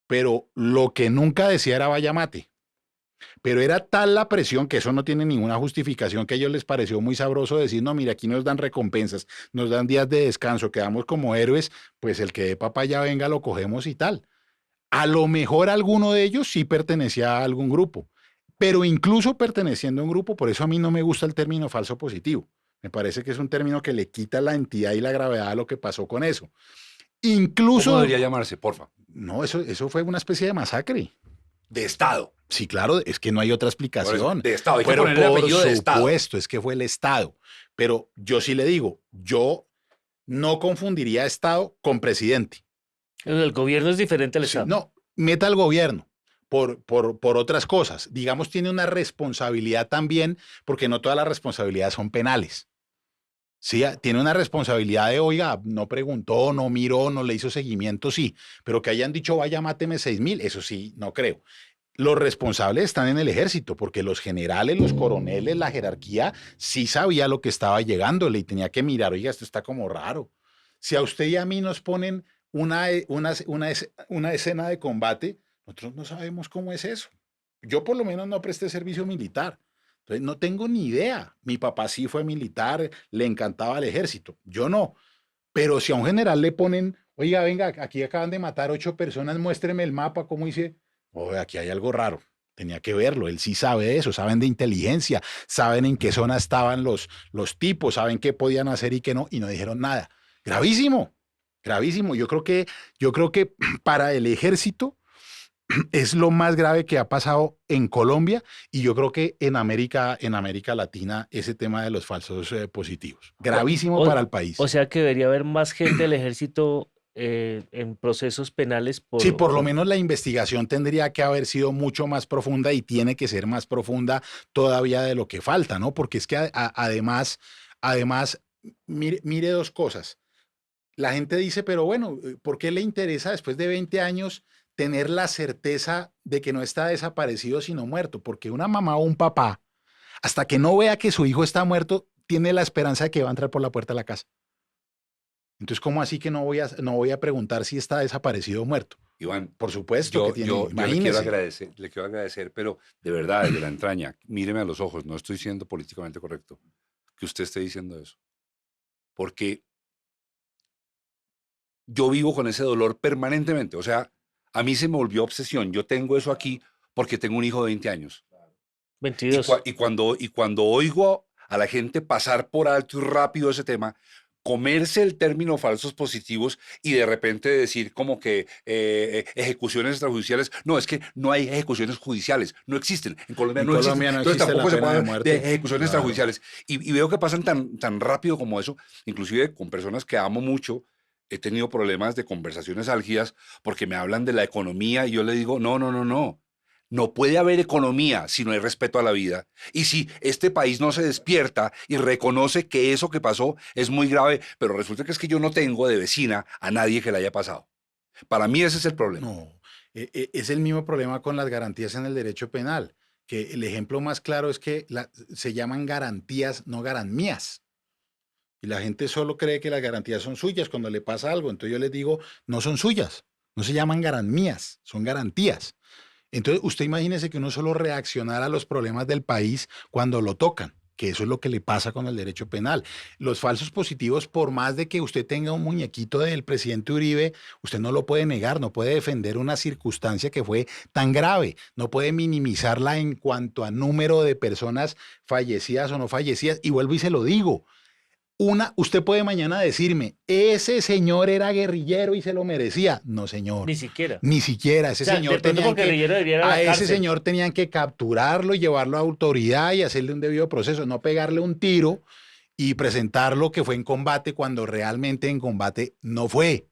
Pero lo que nunca decía era vaya mate. Pero era tal la presión que eso no tiene ninguna justificación que a ellos les pareció muy sabroso decir, no, mira, aquí nos dan recompensas, nos dan días de descanso, quedamos como héroes, pues el que de papaya venga lo cogemos y tal. A lo mejor alguno de ellos sí pertenecía a algún grupo, pero incluso perteneciendo a un grupo, por eso a mí no me gusta el término falso positivo. Me parece que es un término que le quita la entidad y la gravedad a lo que pasó con eso. Incluso...
¿Cómo debería llamarse, porfa?
No, eso fue una especie de masacre.
De Estado.
Sí, claro, es que no hay otra
Por
explicación.
eso, de Estado. Hay que
Pero
ponerle
por
apellido de Estado.
supuesto, es que fue el Estado. Pero yo sí le digo, yo no confundiría Estado con presidente.
El gobierno es diferente al
Sí,
Estado.
no, meta al gobierno por otras cosas. Digamos, tiene una responsabilidad también, porque no todas las responsabilidades son penales. Sí, tiene una responsabilidad de, oiga, no preguntó, no miró, no le hizo seguimiento, sí, pero que hayan dicho, vaya, máteme 6.000, eso sí, no creo. Los responsables están en el ejército, porque los generales, los coroneles, la jerarquía, sí sabía lo que estaba llegándole y tenía que mirar, oiga, esto está como raro. Si a usted y a mí nos ponen una escena de combate, nosotros no sabemos cómo es eso. Yo por lo menos no presté servicio militar. Entonces, no tengo ni idea. Mi papá sí fue militar, le encantaba el ejército. Yo no. Pero si a un general le ponen, oiga, venga, aquí acaban de matar 8 personas, muéstreme el mapa, ¿cómo dice? Oye, aquí hay algo raro. Tenía que verlo. Él sí sabe de eso, saben de inteligencia, saben en qué zona estaban los tipos, saben qué podían hacer y qué no, y no dijeron nada. Gravísimo, gravísimo. Yo creo que para el ejército es lo más grave que ha pasado en Colombia y yo creo que en América Latina ese tema de los falsos positivos. Gravísimo
O,
para el país.
o sea que debería haber más gente del ejército en procesos penales
Sí, por lo menos la investigación tendría que haber sido mucho más profunda y tiene que ser más profunda todavía de lo que falta, ¿no? Porque es que además, mire dos cosas. La gente dice, pero bueno, ¿por qué le interesa después de 20 años tener la certeza de que no está desaparecido sino muerto? Porque una mamá o un papá, hasta que no vea que su hijo está muerto, tiene la esperanza de que va a entrar por la puerta de la casa. Entonces, ¿cómo así que no voy a preguntar si está desaparecido o muerto?
Iván,
Por supuesto que tiene,
yo
imagínese.
le quiero agradecer, pero de verdad, desde la entraña, míreme a los ojos, no estoy siendo políticamente correcto que usted esté diciendo eso. Porque yo vivo con ese dolor permanentemente. O sea, a mí se me volvió obsesión. Yo tengo eso aquí porque tengo un hijo de 20 años. Y,
22.
y cuando oigo a la gente pasar por alto y rápido ese tema, comerse el término falsos positivos y de repente decir como que ejecuciones extrajudiciales. No, es que no hay ejecuciones judiciales, no existen. En Colombia
En
no existen.
Colombia no
Entonces
existe
tampoco
la
se
pena
puede
de
hablar
muerte.
de ejecuciones
Claro.
extrajudiciales. Y veo que pasan tan rápido como eso, inclusive con personas que amo mucho. He tenido problemas de conversaciones álgidas porque me hablan de la economía y yo le digo, no, no, no, no. No puede haber economía si no hay respeto a la vida. Y si este país no se despierta y reconoce que eso que pasó es muy grave, pero resulta que es que yo no tengo de vecina a nadie que le haya pasado. Para mí ese es el problema.
No, es el mismo problema con las garantías en el derecho penal, que el ejemplo más claro es que se llaman garantías, no garantías. Y la gente solo cree que las garantías son suyas cuando le pasa algo. Entonces yo les digo, no son suyas, no se llaman garantías, son garantías. Entonces usted imagínese que uno solo reaccionara a los problemas del país cuando lo tocan, que eso es lo que le pasa con el derecho penal. Los falsos positivos, por más de que usted tenga un muñequito del presidente Uribe, usted no lo puede negar, no puede defender una circunstancia que fue tan grave, no puede minimizarla en cuanto a número de personas fallecidas o no fallecidas. Y vuelvo y se lo digo. Usted puede mañana decirme, ese señor era guerrillero y se lo merecía. No, señor.
Ni siquiera.
Ni siquiera. Ese
O sea,
señor
de pronto
tenían
por guerrillero debería ir a la
ese
cárcel.
señor tenían que capturarlo y llevarlo a autoridad y hacerle un debido proceso, no pegarle un tiro y presentarlo que fue en combate cuando realmente en combate no fue.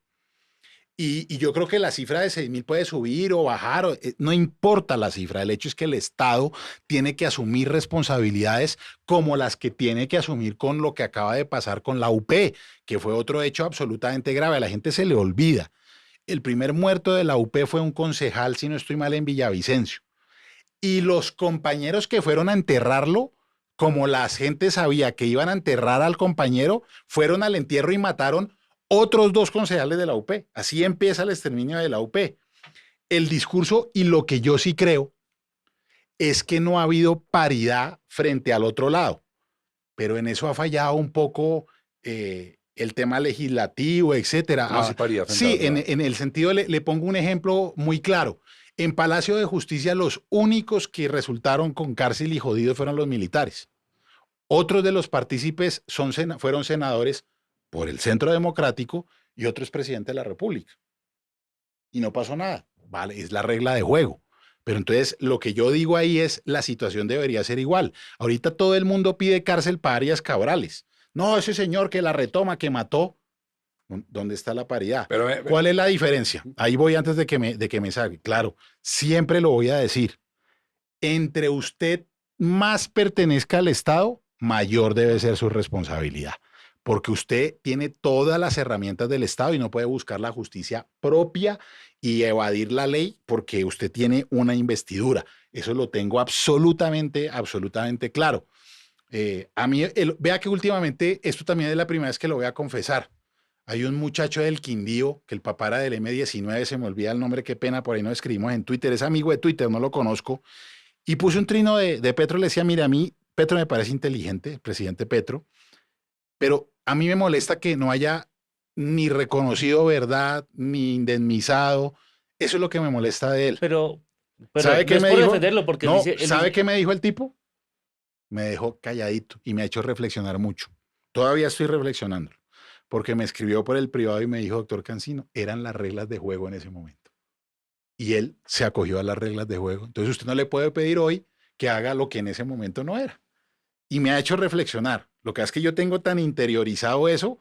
Y yo creo que la cifra de 6.000 puede subir o bajar, no importa la cifra, el hecho es que el Estado tiene que asumir responsabilidades como las que tiene que asumir con lo que acaba de pasar con la UP, que fue otro hecho absolutamente grave, a la gente se le olvida. El primer muerto de la UP fue un concejal, si no estoy mal, en Villavicencio. Y los compañeros que fueron a enterrarlo, como la gente sabía que iban a enterrar al compañero, fueron al entierro y mataron otros 2 concejales de la UP. Así empieza el exterminio de la UP. El discurso y lo que yo sí creo es que no ha habido paridad frente al otro lado, pero en eso ha fallado un poco el tema legislativo, etcétera.
¿Cómo así paridad frente
Sí,
al otro lado?
en el sentido, le pongo un ejemplo muy claro. En Palacio de Justicia los únicos que resultaron con cárcel y jodidos fueron los militares. Otros de los partícipes fueron senadores por el Centro Democrático y otro es presidente de la República. Y no pasó nada. Vale, es la regla de juego. Pero entonces lo que yo digo ahí es la situación debería ser igual. Ahorita todo el mundo pide cárcel para Arias Cabrales. No, ese señor que la retoma, que mató. ¿Dónde está la paridad?
Pero,
¿Cuál es la diferencia? Ahí voy antes de que me salga. Claro, siempre lo voy a decir. Entre usted más pertenezca al Estado, mayor debe ser su responsabilidad. Porque usted tiene todas las herramientas del Estado y no puede buscar la justicia propia y evadir la ley porque usted tiene una investidura. Eso lo tengo absolutamente, absolutamente claro. A mí, vea que últimamente, esto también es la primera vez que lo voy a confesar. Hay un muchacho del Quindío, que el papá era del M19, se me olvida el nombre, qué pena, por ahí no escribimos en Twitter, es amigo de Twitter, no lo conozco, y puse un trino de Petro, le decía, mire, a mí Petro me parece inteligente, el presidente Petro, pero a mí me molesta que no haya ni reconocido verdad, ni indemnizado, eso es lo que me molesta de él.
Pero
¿Sabe
no
qué
es
me
por
dijo?
defenderlo, porque
No,
él
¿sabe
dice,
qué me dijo el tipo? Me dejó calladito y me ha hecho reflexionar mucho. Todavía estoy reflexionando, porque me escribió por el privado y me dijo, doctor Cancino, eran las reglas de juego en ese momento. Y él se acogió a las reglas de juego. Entonces usted no le puede pedir hoy que haga lo que en ese momento no era. Y me ha hecho reflexionar. Lo que es que yo tengo tan interiorizado eso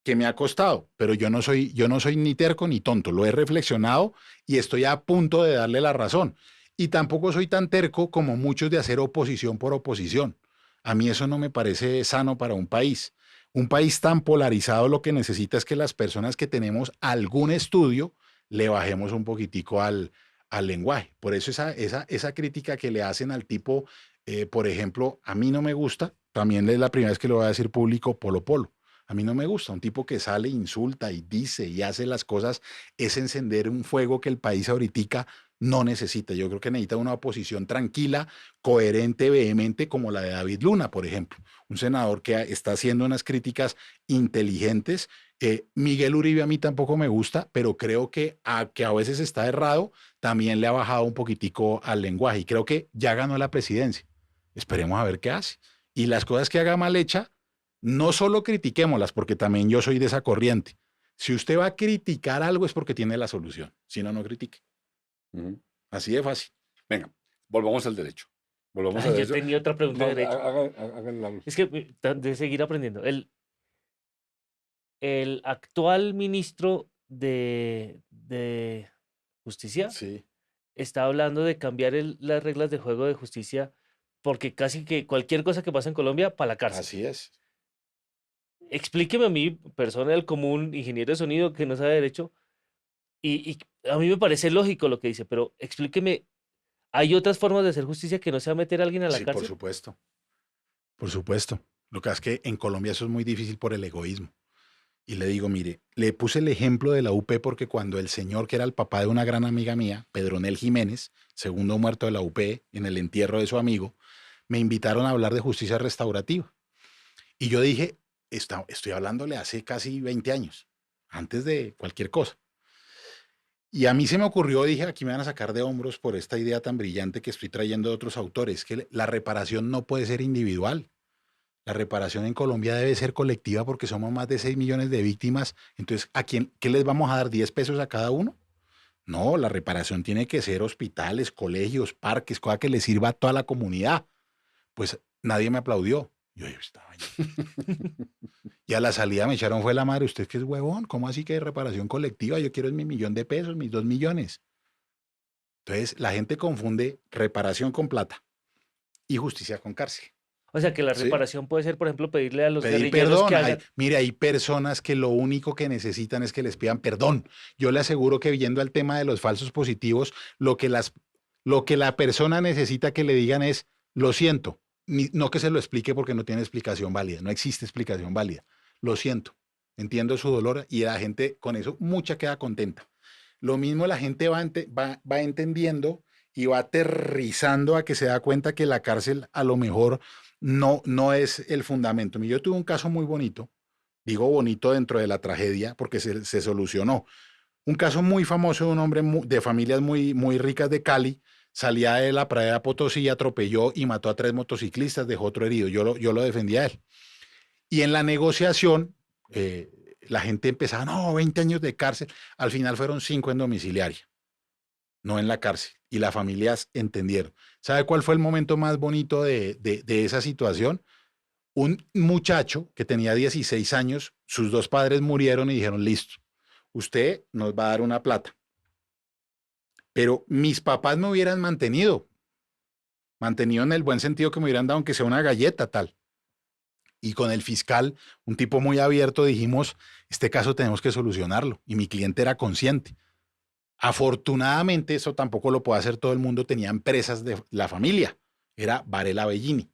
que me ha costado, pero yo no soy ni terco ni tonto. Lo he reflexionado y estoy a punto de darle la razón. Y tampoco soy tan terco como muchos de hacer oposición por oposición. A mí eso no me parece sano para un país. Un país tan polarizado lo que necesita es que las personas que tenemos algún estudio le bajemos un poquitico al lenguaje. Por eso esa crítica que le hacen al tipo, por ejemplo, a mí no me gusta, también es la primera vez que lo voy a decir público, Polo Polo. A mí no me gusta, un tipo que sale, insulta y dice y hace las cosas, es encender un fuego que el país ahorita no necesita. Yo creo que necesita una oposición tranquila, coherente, vehemente, como la de David Luna, por ejemplo. Un senador que está haciendo unas críticas inteligentes. Miguel Uribe a mí tampoco me gusta, pero creo que a veces está errado, también le ha bajado un poquitico al lenguaje y creo que ya ganó la presidencia. Esperemos a ver qué hace. Y las cosas que haga mal hecha, no solo critiquémoslas, porque también yo soy de esa corriente. Si usted va a criticar algo es porque tiene la solución. Si no, no critique. Así de fácil.
Venga, volvamos al derecho. Volvamos al
yo
derecho.
tenía otra pregunta de derecho.
Hagan la luz.
Es que de seguir aprendiendo. El actual ministro de Justicia
Sí.
está hablando de cambiar las reglas de juego de justicia porque casi que cualquier cosa que pasa en Colombia, para la cárcel.
Así es.
Explíqueme a mí, persona del común, ingeniero de sonido que no sabe derecho, y a mí me parece lógico lo que dice, pero explíqueme, ¿hay otras formas de hacer justicia que no sea meter a alguien a la
Sí, por
cárcel?
supuesto. Por supuesto. Lo que es que en Colombia eso es muy difícil por el egoísmo. Y le digo, mire, le puse el ejemplo de la UP porque cuando el señor, que era el papá de una gran amiga mía, Pedronel Jiménez, segundo muerto de la UP, en el entierro de su amigo, me invitaron a hablar de justicia restaurativa. Y yo dije, estoy hablándole hace casi 20 años, antes de cualquier cosa. Y a mí se me ocurrió, dije, aquí me van a sacar de hombros por esta idea tan brillante que estoy trayendo de otros autores, que la reparación no puede ser individual. La reparación en Colombia debe ser colectiva porque somos más de 6 millones de víctimas. Entonces, ¿qué les vamos a dar? ¿10 pesos a cada uno? No, la reparación tiene que ser hospitales, colegios, parques, cosa que le sirva a toda la comunidad. Pues nadie me aplaudió. Yo estaba ahí. Y a la salida me echaron fue la madre. ¿Usted qué es huevón? ¿Cómo así que reparación colectiva? Yo quiero mi 1.000.000 de pesos, mis 2 millones. Entonces, la gente confunde reparación con plata y justicia con cárcel.
O sea, que la
Sí.
reparación puede ser, por ejemplo, pedirle a los
Pedir
guerrilleros
perdón.
que hagan...
Mire, hay personas que lo único que necesitan es que les pidan perdón. Yo le aseguro que viendo al tema de los falsos positivos, lo que la persona necesita que le digan es, lo siento, no que se lo explique porque no tiene explicación válida, no existe explicación válida. Lo siento, entiendo su dolor y la gente con eso mucha queda contenta. Lo mismo la gente va entendiendo y va aterrizando a que se da cuenta que la cárcel a lo mejor no es el fundamento. Yo tuve un caso muy bonito, digo bonito dentro de la tragedia porque se solucionó. Un caso muy famoso de un hombre de familias muy, muy ricas de Cali, salía de la pradera Potosí, atropelló y mató a 3 motociclistas, dejó otro herido. Yo lo defendí a él. Y en la negociación, la gente empezaba, no, 20 años de cárcel. Al final fueron 5 en domiciliaria, no en la cárcel. Y las familias entendieron. ¿Sabe cuál fue el momento más bonito de esa situación? Un muchacho que tenía 16 años, sus dos padres murieron y dijeron, listo, usted nos va a dar una plata. Pero mis papás me hubieran mantenido en el buen sentido que me hubieran dado, aunque sea una galleta tal. Y con el fiscal, un tipo muy abierto, dijimos, este caso tenemos que solucionarlo. Y mi cliente era consciente. Afortunadamente, eso tampoco lo puede hacer todo el mundo, tenía empresas de la familia. Era Varela Bellini,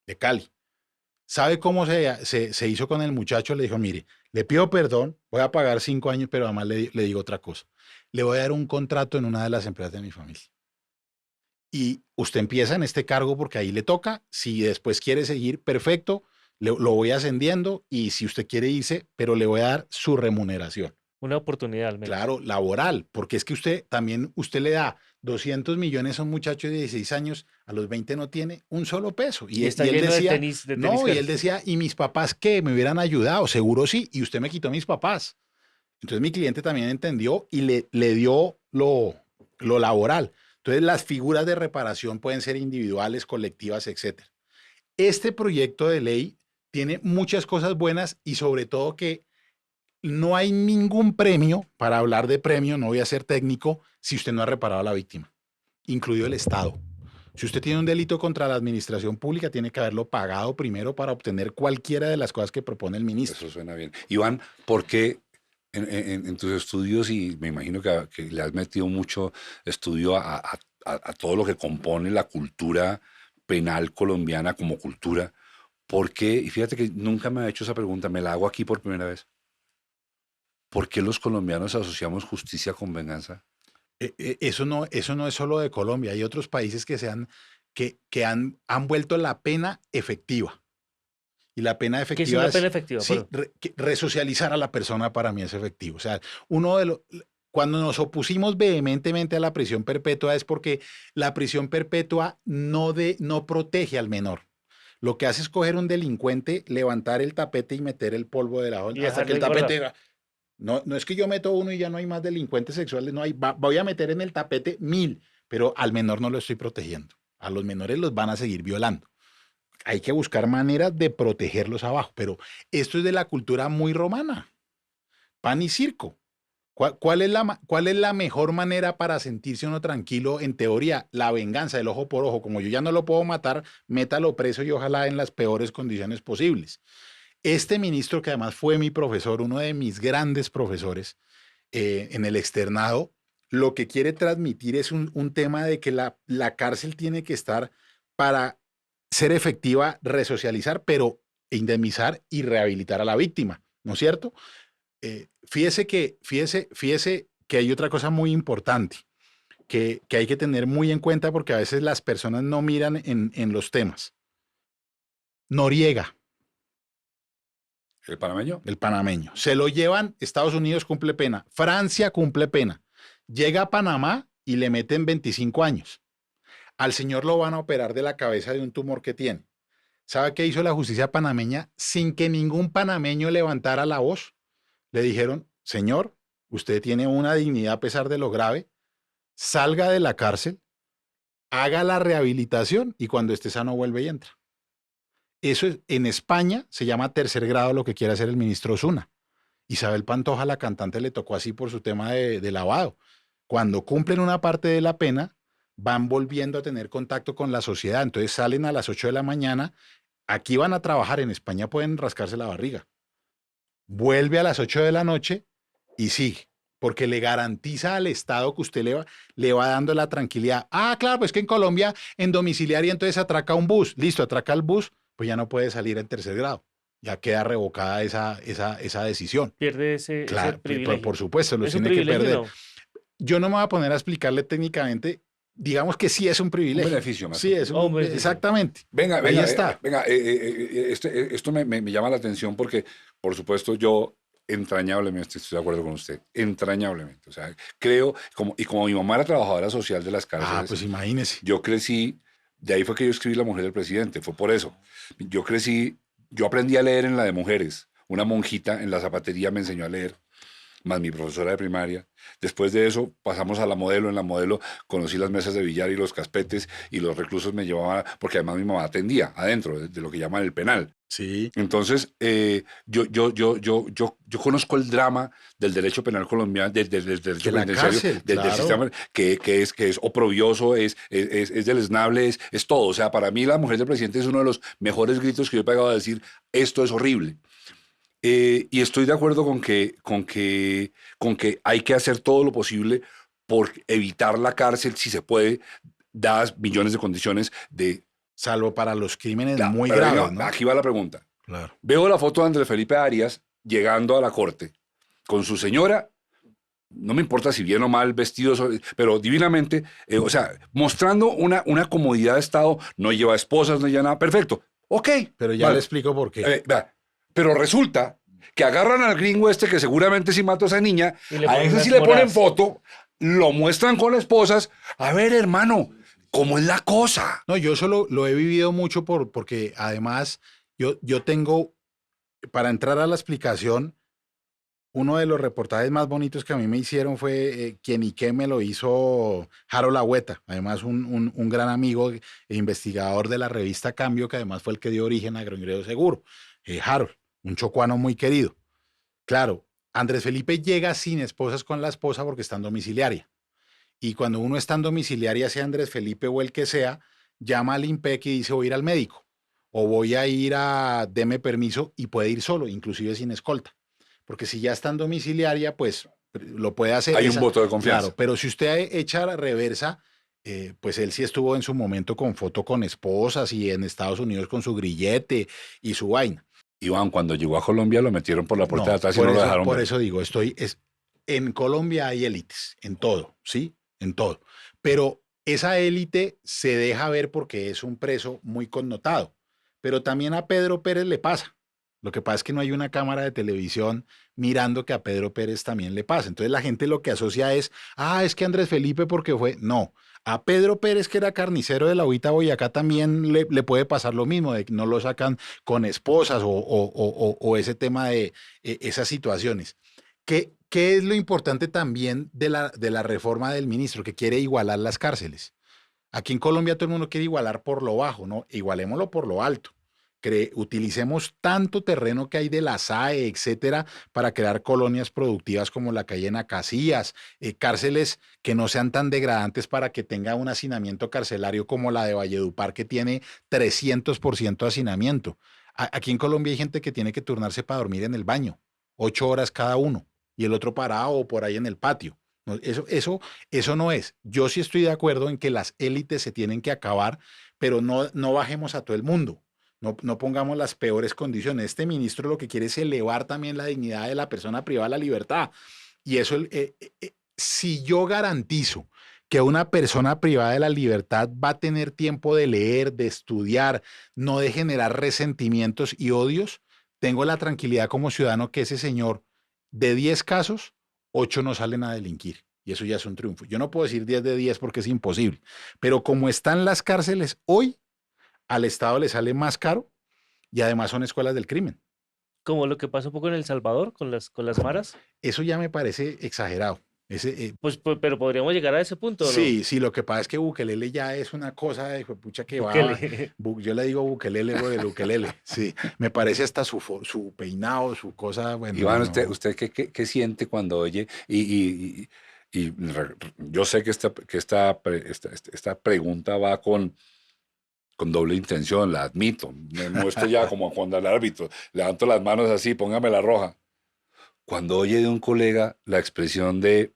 de Cali. ¿Sabe cómo se hizo con el muchacho? Le dijo, mire, le pido perdón, voy a pagar 5 años, pero además le digo otra cosa. Le voy a dar un contrato en una de las empresas de mi familia. Y usted empieza en este cargo porque ahí le toca. Si después quiere seguir, perfecto, lo voy ascendiendo y si usted quiere irse, pero le voy a dar su remuneración.
Una oportunidad al menos.
Claro, laboral, porque es que usted le da 200 millones a un muchacho de 16 años, a los 20 no tiene un solo peso.
Y está
él
lleno
decía,
de tenis.
no, y él decía, ¿y mis papás qué? ¿Me hubieran ayudado? Seguro sí, y usted me quitó mis papás. Entonces mi cliente también entendió y le dio lo laboral. Entonces las figuras de reparación pueden ser individuales, colectivas, etc. Este proyecto de ley tiene muchas cosas buenas y sobre todo que no hay ningún premio, para hablar de premio, no voy a ser técnico, si usted no ha reparado a la víctima, incluido el Estado. Si usted tiene un delito contra la administración pública, tiene que haberlo pagado primero para obtener cualquiera de las cosas que propone el ministro.
Eso suena bien. Iván, ¿por qué en tus estudios, y me imagino que le has metido mucho estudio a todo lo que compone la cultura penal colombiana como cultura, ¿por qué? Y fíjate que nunca me ha hecho esa pregunta, me la hago aquí por primera vez. ¿Por qué los colombianos asociamos justicia con venganza?
Eso no es solo de Colombia. Hay otros países que han vuelto la pena efectiva. Y la pena efectiva
¿Qué es una pena efectiva?
Sí, resocializar a la persona para mí es efectivo. O sea, cuando nos opusimos vehementemente a la prisión perpetua es porque la prisión perpetua no protege al menor. Lo que hace es coger un delincuente, levantar el tapete y meter el polvo de la
Y
hasta que el tapete... No es que yo meto uno y ya no hay más delincuentes sexuales, no hay, voy a meter en el tapete 1000, pero al menor no lo estoy protegiendo. A los menores los van a seguir violando. Hay que buscar maneras de protegerlos abajo, pero esto es de la cultura muy romana. Pan y circo. ¿Cuál es la mejor manera para sentirse uno tranquilo? En teoría, la venganza, el ojo por ojo. Como yo ya no lo puedo matar, métalo preso y ojalá en las peores condiciones posibles. Este ministro, que además fue mi profesor, uno de mis grandes profesores en el externado, lo que quiere transmitir es un tema de que la cárcel tiene que estar para ser efectiva, resocializar, pero indemnizar y rehabilitar a la víctima, ¿no es cierto? Fíjese que hay otra cosa muy importante que hay que tener muy en cuenta porque a veces las personas no miran en los temas. Noriega.
¿El panameño?
El panameño. Se lo llevan, Estados Unidos cumple pena, Francia cumple pena. Llega a Panamá y le meten 25 años. Al señor lo van a operar de la cabeza de un tumor que tiene. ¿Sabe qué hizo la justicia panameña? Sin que ningún panameño levantara la voz, le dijeron, señor, usted tiene una dignidad a pesar de lo grave, salga de la cárcel, haga la rehabilitación y cuando esté sano vuelve y entra. Eso en España se llama tercer grado, lo que quiere hacer el ministro Osuna. Isabel Pantoja, la cantante, le tocó así por su tema de lavado. Cuando cumplen una parte de la pena, van volviendo a tener contacto con la sociedad. Entonces salen a las 8 de la mañana, aquí van a trabajar, en España pueden rascarse la barriga. Vuelve a las 8 de la noche y sigue, porque le garantiza al Estado que usted le va dando la tranquilidad. Ah, claro, pues que en Colombia, en domiciliaria, entonces atraca un bus. Listo, atraca el bus, pues ya no puede salir en tercer grado. Ya queda revocada esa decisión.
Pierde ese privilegio.
Por supuesto, lo tiene que perder. ¿No? Yo no me voy a poner a explicarle técnicamente. Digamos que sí es un privilegio.
Un beneficio más.
Sí, es un beneficio. Exactamente.
Venga,
ahí está.
Esto me llama la atención porque, por supuesto, yo entrañablemente estoy de acuerdo con usted. Entrañablemente. O sea, creo, como mi mamá era trabajadora social de las cárceles.
Ah, pues imagínese.
Yo crecí, de ahí fue que yo escribí La mujer del presidente, fue por eso. Yo aprendí a leer en la de mujeres. una monjita en la zapatería me enseñó a leer, más mi profesora de primaria. Después de eso pasamos a la modelo. En la modelo conocí las mesas de billar y los caspetes y los reclusos me llevaban, porque además mi mamá atendía adentro de lo que llaman el penal.
Sí,
Entonces, yo conozco el drama del derecho penal colombiano, del derecho
de la
penitenciario,
cárcel,
del
claro.
sistema, que es oprobioso, es deleznable, es todo. O sea, para mí la mujer del presidente es uno de los mejores gritos que yo he pegado a decir, esto es horrible. Y estoy de acuerdo con que hay que hacer todo lo posible por evitar la cárcel, si se puede, dadas millones de condiciones de...
Salvo para los crímenes
Claro,
muy
pero
graves,
venga,
¿no?
aquí va la pregunta.
Claro.
Veo la foto de Andrés Felipe Arias llegando a la corte con su señora, no me importa si bien o mal vestidos, pero divinamente, o sea, mostrando una comodidad de Estado, no lleva esposas, no lleva nada, perfecto, ok.
Pero ya
vale.
le explico por qué.
Vea, pero resulta que agarran al gringo este que seguramente sí mató a esa niña,
Y le
a
ponen
ese
unas
sí le ponen
moradas.
foto, lo muestran con esposas. A ver, hermano, ¿cómo es la cosa?
No, yo solo lo he vivido mucho porque además yo tengo, para entrar a la explicación, uno de los reportajes más bonitos que a mí me hicieron fue Quien y qué me lo hizo Harold Agüeta, además un gran amigo e investigador de la revista Cambio, que además fue el que dio origen a Agroingreso Seguro. Harold, un chocuano muy querido. Claro, Andrés Felipe llega sin esposas con la esposa porque está en domiciliaria. Y cuando uno está en domiciliaria, sea Andrés Felipe o el que sea, llama al IMPEC y dice voy a ir al médico o voy a ir a deme permiso y puede ir solo, inclusive sin escolta. Porque si ya está en domiciliaria, pues lo puede hacer.
Hay un voto de confianza.
Claro, pero si usted echa la reversa, pues él sí estuvo en su momento con foto con esposas y en Estados Unidos con su grillete y su vaina.
Iván, cuando llegó a Colombia lo metieron por la puerta de atrás y no lo dejaron
Por
ver.
eso digo, en Colombia hay élites, en todo, ¿sí? En todo. Pero esa élite se deja ver porque es un preso muy connotado. Pero también a Pedro Pérez le pasa. Lo que pasa es que no hay una cámara de televisión mirando que a Pedro Pérez también le pasa. Entonces la gente lo que asocia es que Andrés Felipe porque fue. No, a Pedro Pérez, que era carnicero de la Huita Boyacá, también le puede pasar lo mismo, de que no lo sacan con esposas o ese tema de esas situaciones. ¿Qué es lo importante también de la reforma del ministro, que quiere igualar las cárceles? Aquí en Colombia todo el mundo quiere igualar por lo bajo, ¿no? Igualémoslo por lo alto. Utilicemos tanto terreno que hay de la SAE, etcétera, para crear colonias productivas como la que hay en Acacías, cárceles que no sean tan degradantes para que tenga un hacinamiento carcelario como la de Valledupar, que tiene 300% de hacinamiento. Aquí en Colombia hay gente que tiene que turnarse para dormir en el baño, 8 horas cada uno, y el otro parado por ahí en el patio. No, eso no es. Yo sí estoy de acuerdo en que las élites se tienen que acabar, pero no bajemos a todo el mundo. No pongamos las peores condiciones. Este ministro lo que quiere es elevar también la dignidad de la persona privada de la libertad. Y eso, si yo garantizo que una persona privada de la libertad va a tener tiempo de leer, de estudiar, no de generar resentimientos y odios, tengo la tranquilidad como ciudadano que ese señor, de 10 casos, 8 no salen a delinquir. Y eso ya es un triunfo. Yo no puedo decir 10 de 10 porque es imposible. Pero como están las cárceles hoy, al Estado le sale más caro y además son escuelas del crimen.
Como lo que pasó un poco en El Salvador con las maras.
Eso ya me parece exagerado.
Pero podríamos llegar a ese punto, ¿no?
Sí, lo que pasa es que Bukelele ya es una cosa de pucha que
Bukele.
Yo le digo Bukelele por el Bukelele. Sí, me parece hasta su peinado, su cosa. Bueno,
Iván,
no.
¿usted qué siente cuando oye? Yo sé que esta pregunta va con doble intención, la admito. Me muestro ya como cuando el árbitro, levanto las manos así, póngame la roja. Cuando oye de un colega la expresión de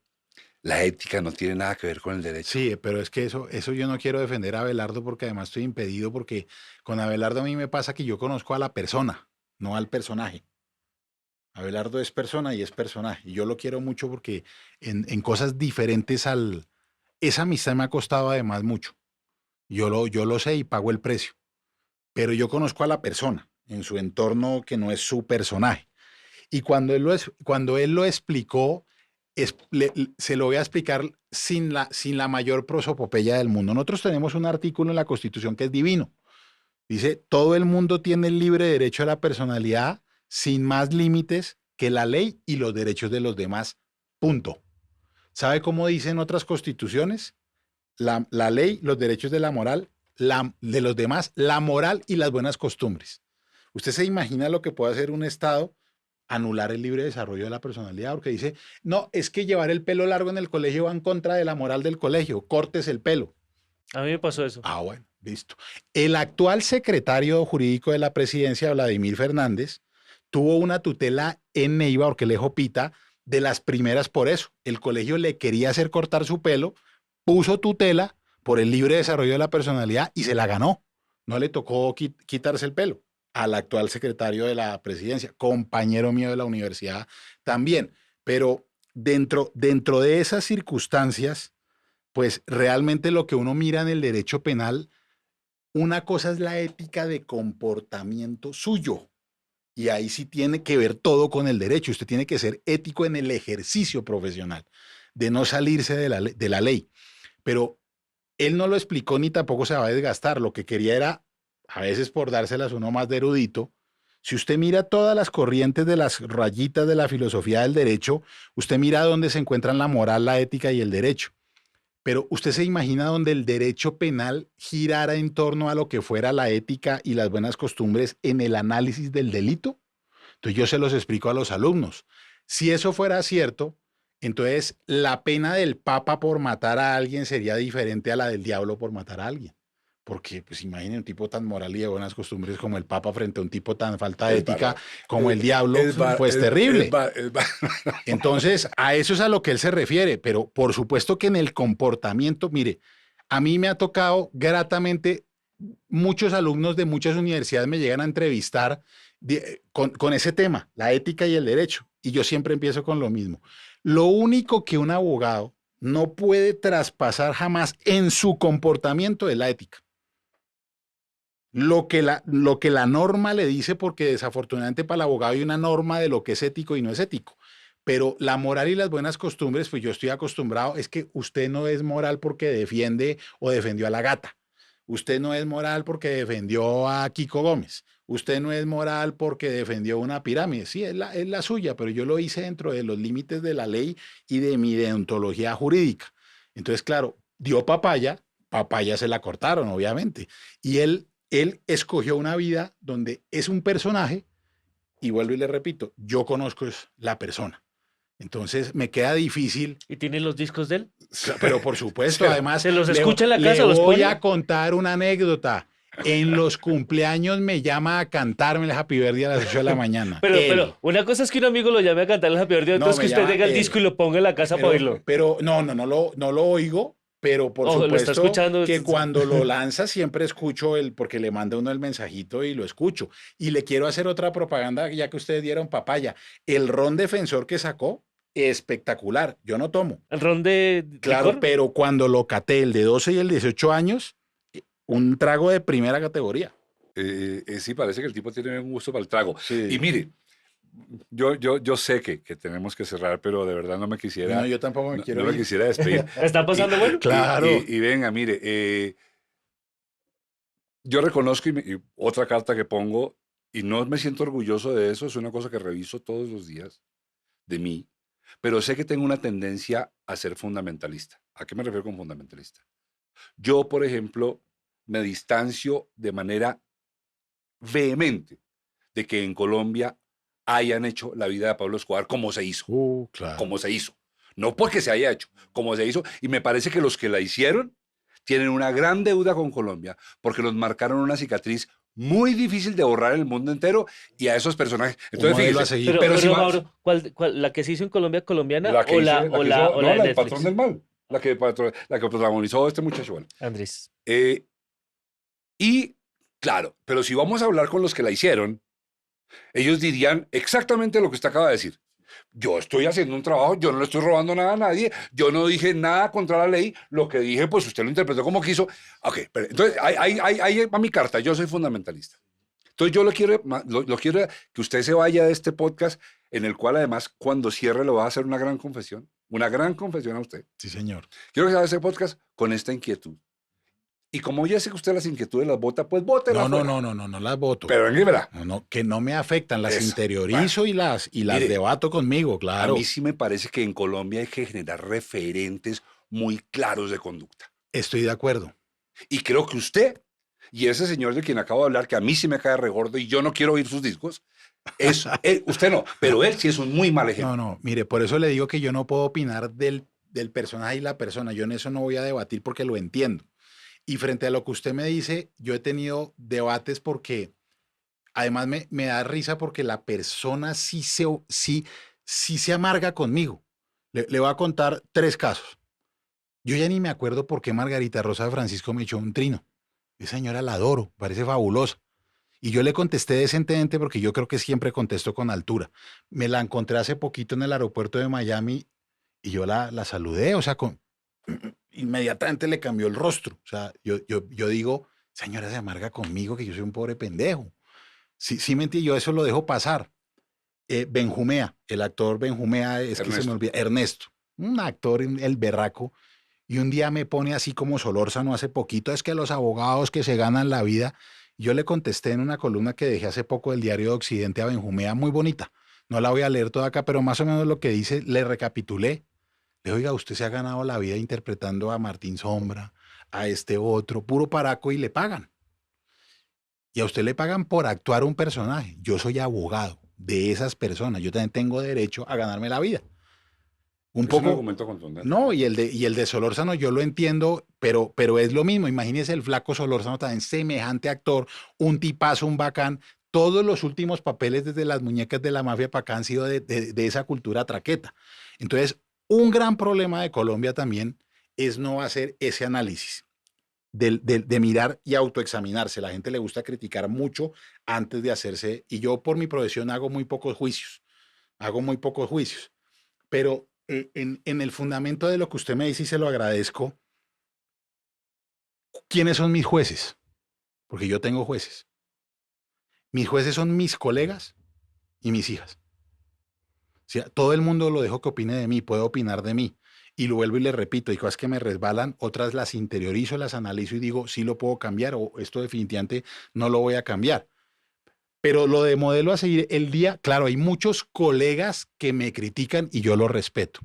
la ética no tiene nada que ver con el derecho.
Sí, pero es que eso yo no quiero defender a Abelardo porque además estoy impedido porque con Abelardo a mí me pasa que yo conozco a la persona, no al personaje. Abelardo es persona y es personaje. Y yo lo quiero mucho porque en cosas diferentes esa amistad me ha costado además mucho. Yo lo sé y pago el precio. Pero yo conozco a la persona en su entorno que no es su personaje. Y cuando él lo explicó, se lo voy a explicar sin la mayor prosopopeya del mundo. Nosotros tenemos un artículo en la Constitución que es divino. Dice, todo el mundo tiene el libre derecho a la personalidad sin más límites que la ley y los derechos de los demás. Punto. ¿Sabe cómo dicen otras constituciones? La ley, los derechos de la moral, de los demás, la moral y las buenas costumbres. ¿Usted se imagina lo que puede hacer un Estado? Anular el libre desarrollo de la personalidad, porque dice, no, es que llevar el pelo largo en el colegio va en contra de la moral del colegio, cortes el pelo.
A mí me pasó eso.
Ah, bueno, listo. El actual secretario jurídico de la presidencia, Vladimir Fernández, tuvo una tutela en Neiva, Orquelejo Pita, de las primeras por eso. El colegio le quería hacer cortar su pelo, puso tutela por el libre desarrollo de la personalidad y se la ganó. No le tocó quitarse el pelo al actual secretario de la presidencia, compañero mío de la universidad también. Pero dentro de esas circunstancias, pues realmente lo que uno mira en el derecho penal, una cosa es la ética de comportamiento suyo. Y ahí sí tiene que ver todo con el derecho. Usted tiene que ser ético en el ejercicio profesional, de no salirse de la ley. Pero él no lo explicó ni tampoco se va a desgastar. Lo que quería era, a veces por dárselas uno más de erudito, si usted mira todas las corrientes de las rayitas de la filosofía del derecho, usted mira dónde se encuentran la moral, la ética y el derecho. Pero usted se imagina donde el derecho penal girara en torno a lo que fuera la ética y las buenas costumbres en el análisis del delito. Entonces yo se los explico a los alumnos. Si eso fuera cierto, entonces la pena del Papa por matar a alguien sería diferente a la del diablo por matar a alguien. Porque, pues imaginen un tipo tan moral y de buenas costumbres como el Papa frente a un tipo tan falta de ética como el diablo, pues terrible. Entonces, a eso es a lo que él se refiere, pero por supuesto que en el comportamiento, mire, a mí me ha tocado gratamente, muchos alumnos de muchas universidades me llegan a entrevistar con ese tema, la ética y el derecho, y yo siempre empiezo con lo mismo. Lo único que un abogado no puede traspasar jamás en su comportamiento es la ética. Lo que la norma le dice, porque desafortunadamente para el abogado hay una norma de lo que es ético y no es ético. Pero la moral y las buenas costumbres, pues yo estoy acostumbrado, es que usted no es moral porque defiende o defendió a la gata. Usted no es moral porque defendió a Kiko Gómez. Usted no es moral porque defendió una pirámide. Sí, es la suya, pero yo lo hice dentro de los límites de la ley y de mi deontología jurídica. Entonces, claro, dio papaya se la cortaron, obviamente. Y él escogió una vida donde es un personaje, y vuelvo y le repito, yo conozco la persona. Entonces me queda difícil.
¿Y tiene los discos de él?
Pero por supuesto, además.
¿Se los escucha en la casa?
Le
¿Los
voy
pone?
a contar una anécdota. En los cumpleaños me llama a cantarme el Happy Birthday a las 8 de la mañana.
Pero una cosa es que un amigo lo llame a cantar el Happy Birthday, otra es que usted tenga el disco y lo ponga en la casa para oírlo.
Pero no lo oigo. Pero por
Ojo,
supuesto
escuchando,
que cuando lo lanza siempre escucho porque le manda uno el mensajito y lo escucho. Y le quiero hacer otra propaganda, ya que ustedes dieron papaya. El ron defensor que sacó, espectacular. Yo no tomo.
¿El ron de
Claro,
licor?
pero cuando lo caté, el de 12 y el 18 años, un trago de primera categoría.
Sí, parece que el tipo tiene un gusto para el trago.
Sí.
Y mire, yo sé que tenemos que cerrar, pero de verdad no me quisiera.
No, yo tampoco me quiero
no me
ir.
quisiera despedir.
¿Está pasando bueno?
Claro.
Y venga, mire, yo reconozco y otra carta que pongo, y no me siento orgulloso de eso, es una cosa que reviso todos los días de mí, pero sé que tengo una tendencia a ser fundamentalista. ¿A qué me refiero con fundamentalista? Yo, por ejemplo, me distancio de manera vehemente de que en Colombia hayan hecho la vida de Pablo Escobar como se hizo.
Claro.
Como se hizo. No porque se haya hecho, como se hizo. Y me parece que los que la hicieron tienen una gran deuda con Colombia porque nos marcaron una cicatriz muy difícil de borrar en el mundo entero y a esos personajes. Entonces,
modelo a
fíjese,
seguir.
Pero
si va-
Mauro, ¿la que se hizo en Colombia colombiana
la que
o
hizo-
la,
la que
o
hizo-
la, o
no,
la de
la del
Netflix?
patrón del mal, la que protagonizó este muchacho. Bueno.
Andrés.
Y claro, pero si vamos a hablar con los que la hicieron, ellos dirían exactamente lo que usted acaba de decir. Yo estoy haciendo un trabajo, yo no le estoy robando nada a nadie, yo no dije nada contra la ley, lo que dije, pues usted lo interpretó como quiso. Ok, pero entonces ahí va mi carta, yo soy fundamentalista. Entonces yo lo quiero que usted se vaya de este podcast, en el cual además cuando cierre le va a hacer una gran confesión a usted.
Sí, señor.
Quiero que se vaya de este podcast con esta inquietud. Y como ya sé que usted las inquietudes las vota, pues bótelas.
No las voto.
Pero en verdad.
No, que no me afectan, las
Eso.
interiorizo
Bueno,
y las
mire,
debato conmigo,
a
claro.
mí sí me parece que en Colombia hay que generar referentes muy claros de conducta.
Estoy de acuerdo.
Y creo que usted y ese señor de quien acabo de hablar, que a mí sí me cae regordo y yo no quiero oír sus discos, usted no, pero él sí es un muy mal ejemplo.
No, mire, por eso le digo que yo no puedo opinar del personaje y la persona. Yo en eso no voy a debatir porque lo entiendo. Y frente a lo que usted me dice, yo he tenido debates porque además me da risa porque la persona sí se amarga conmigo. Le voy a contar 3 casos. Yo ya ni me acuerdo por qué Margarita Rosa de Francisco me echó un trino. Esa señora la adoro, parece fabulosa. Y yo le contesté decentemente porque yo creo que siempre contesto con altura. Me la encontré hace poquito en el aeropuerto de Miami y yo la saludé, o sea, inmediatamente le cambió el rostro. O sea, yo digo, señora, se amarga conmigo que yo soy un pobre pendejo. Sí, mentí, yo eso lo dejo pasar. Benjumea, el actor Benjumea, es que se me
Ernesto.
olvida, Ernesto, un actor, el berraco, y un día me pone así como Solórzano hace poquito, es que los abogados que se ganan la vida, yo le contesté en una columna que dejé hace poco del Diario de Occidente a Benjumea, muy bonita, no la voy a leer toda acá, pero más o menos lo que dice, le recapitulé, le digo, oiga, usted se ha ganado la vida interpretando a Martín Sombra, a este otro, puro paraco y le pagan. Y a usted le pagan por actuar un personaje. Yo soy abogado de esas personas. Yo también tengo derecho a ganarme la vida. Un
Es un
poco,
argumento contundente.
no, y el de Solórzano yo lo entiendo, pero es lo mismo. Imagínese el flaco Solórzano también, semejante actor, un tipazo, un bacán. Todos los últimos papeles desde las muñecas de la mafia para acá han sido de esa cultura traqueta. Entonces, un gran problema de Colombia también es no hacer ese análisis de mirar y autoexaminarse. La gente le gusta criticar mucho antes de hacerse, y yo por mi profesión hago muy pocos juicios, pero en el fundamento de lo que usted me dice y se lo agradezco, ¿quiénes son mis jueces? Porque yo tengo jueces. Mis jueces son mis colegas y mis hijas. O sea, todo el mundo lo dejo que opine de mí, puede opinar de mí. Y lo vuelvo y le repito, hay cosas que me resbalan, otras las interiorizo, las analizo y digo, sí lo puedo cambiar o esto definitivamente no lo voy a cambiar. Pero lo de modelo a seguir el día, claro, hay muchos colegas que me critican y yo lo respeto.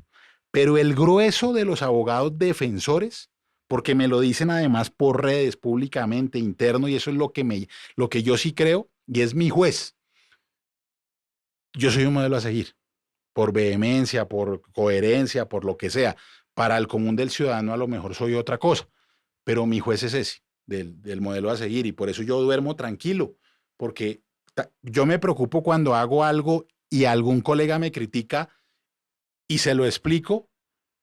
Pero el grueso de los abogados defensores, porque me lo dicen además por redes, públicamente, interno, y eso es lo que yo sí creo, y es mi juez. Yo soy un modelo a seguir por vehemencia, por coherencia, por lo que sea. Para el común del ciudadano a lo mejor soy otra cosa, pero mi juez es ese, del modelo a seguir, y por eso yo duermo tranquilo, porque yo me preocupo cuando hago algo y algún colega me critica y se lo explico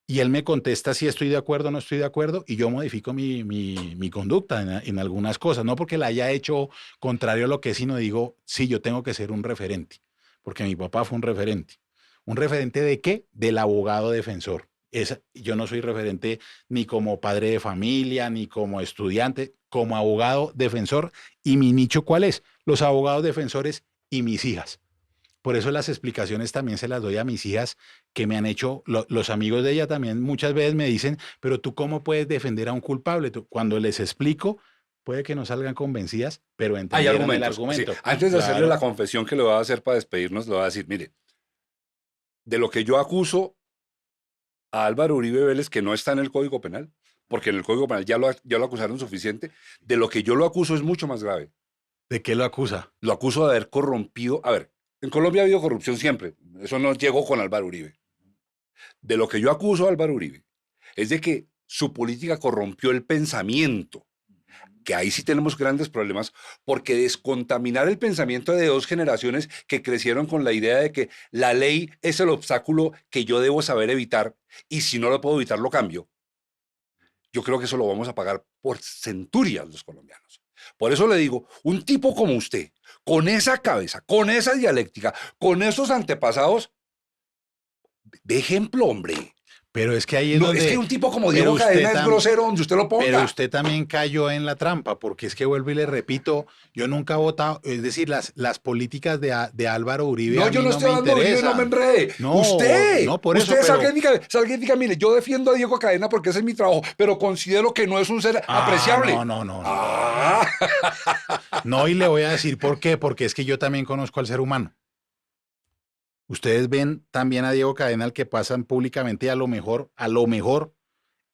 y él me contesta si estoy de acuerdo o no estoy de acuerdo y yo modifico mi conducta en algunas cosas, no porque la haya hecho contrario a lo que es, sino digo, sí, yo tengo que ser un referente, porque mi papá fue un referente. ¿Un referente de qué? Del abogado defensor. Yo no soy referente ni como padre de familia, ni como estudiante, como abogado defensor. ¿Y mi nicho cuál es? Los abogados defensores y mis hijas. Por eso las explicaciones también se las doy a mis hijas que me han hecho, los amigos de ella también muchas veces me dicen, pero tú cómo puedes defender a un culpable. Cuando les explico, puede que no salgan convencidas, pero
Hay
entendieron el
argumentos. Sí,
argumento.
antes de hacerle
Claro.
la confesión que le voy a hacer para despedirnos, le voy a decir, mire, de lo que yo acuso a Álvaro Uribe Vélez, que no está en el Código Penal, porque en el Código Penal ya lo acusaron suficiente, de lo que yo lo acuso es mucho más grave.
¿De qué lo acusa?
Lo acuso de haber corrompido. A ver, en Colombia ha habido corrupción siempre. Eso no llegó con Álvaro Uribe. De lo que yo acuso a Álvaro Uribe es de que su política corrompió el pensamiento, que ahí sí tenemos grandes problemas, porque descontaminar el pensamiento de 2 generaciones que crecieron con la idea de que la ley es el obstáculo que yo debo saber evitar y si no lo puedo evitar lo cambio. Yo creo que eso lo vamos a pagar por centurias los colombianos. Por eso le digo, un tipo como usted, con esa cabeza, con esa dialéctica, con esos antepasados, de ejemplo, hombre.
Pero es que ahí es
No,
donde...
es que un tipo como
pero
Diego
usted
Cadena es
tam-
grosero donde usted lo ponga.
Pero usted también cayó en la trampa, porque es que vuelvo y le repito, yo nunca he votado, es decir, las políticas de Álvaro Uribe
No,
a
yo
mí
no
no
estoy
me
hablando de Uribe, no me
interesan.
enrede.
No,
Usted,
no por eso,
usted
pero...
salga y diga, mire, yo defiendo a Diego Cadena porque ese es mi trabajo, pero considero que no es un ser apreciable.
No.
Ah,
No, y le voy a decir por qué, porque es que yo también conozco al ser humano. Ustedes ven también a Diego Cadena, al que pasan públicamente, y a lo mejor,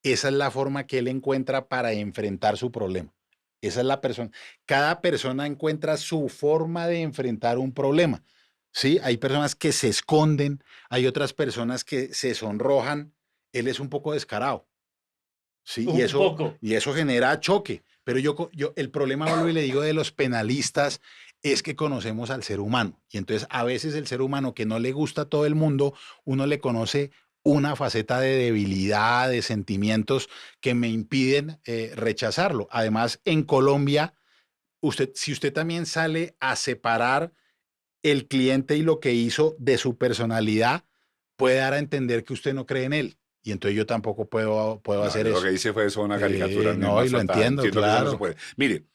esa es la forma que él encuentra para enfrentar su problema. Esa es la persona. Cada persona encuentra su forma de enfrentar un problema. Sí, hay personas que se esconden, hay otras personas que se sonrojan. Él es un poco descarado. Sí,
Un poco.
y eso genera choque. Pero el problema, vuelvo y le digo, de los penalistas es que conocemos al ser humano. Y entonces a veces el ser humano que no le gusta a todo el mundo, uno le conoce una faceta de debilidad, de sentimientos que me impiden rechazarlo. Además, en Colombia, si usted también sale a separar el cliente y lo que hizo de su personalidad, puede dar a entender que usted no cree en él. Y entonces yo tampoco puedo
no,
hacer
lo
eso.
que hice fue eso, una caricatura. Ni
No,
más
y lo
faltaba.
entiendo,
Entiendo que eso no se
claro.
puede. Mire,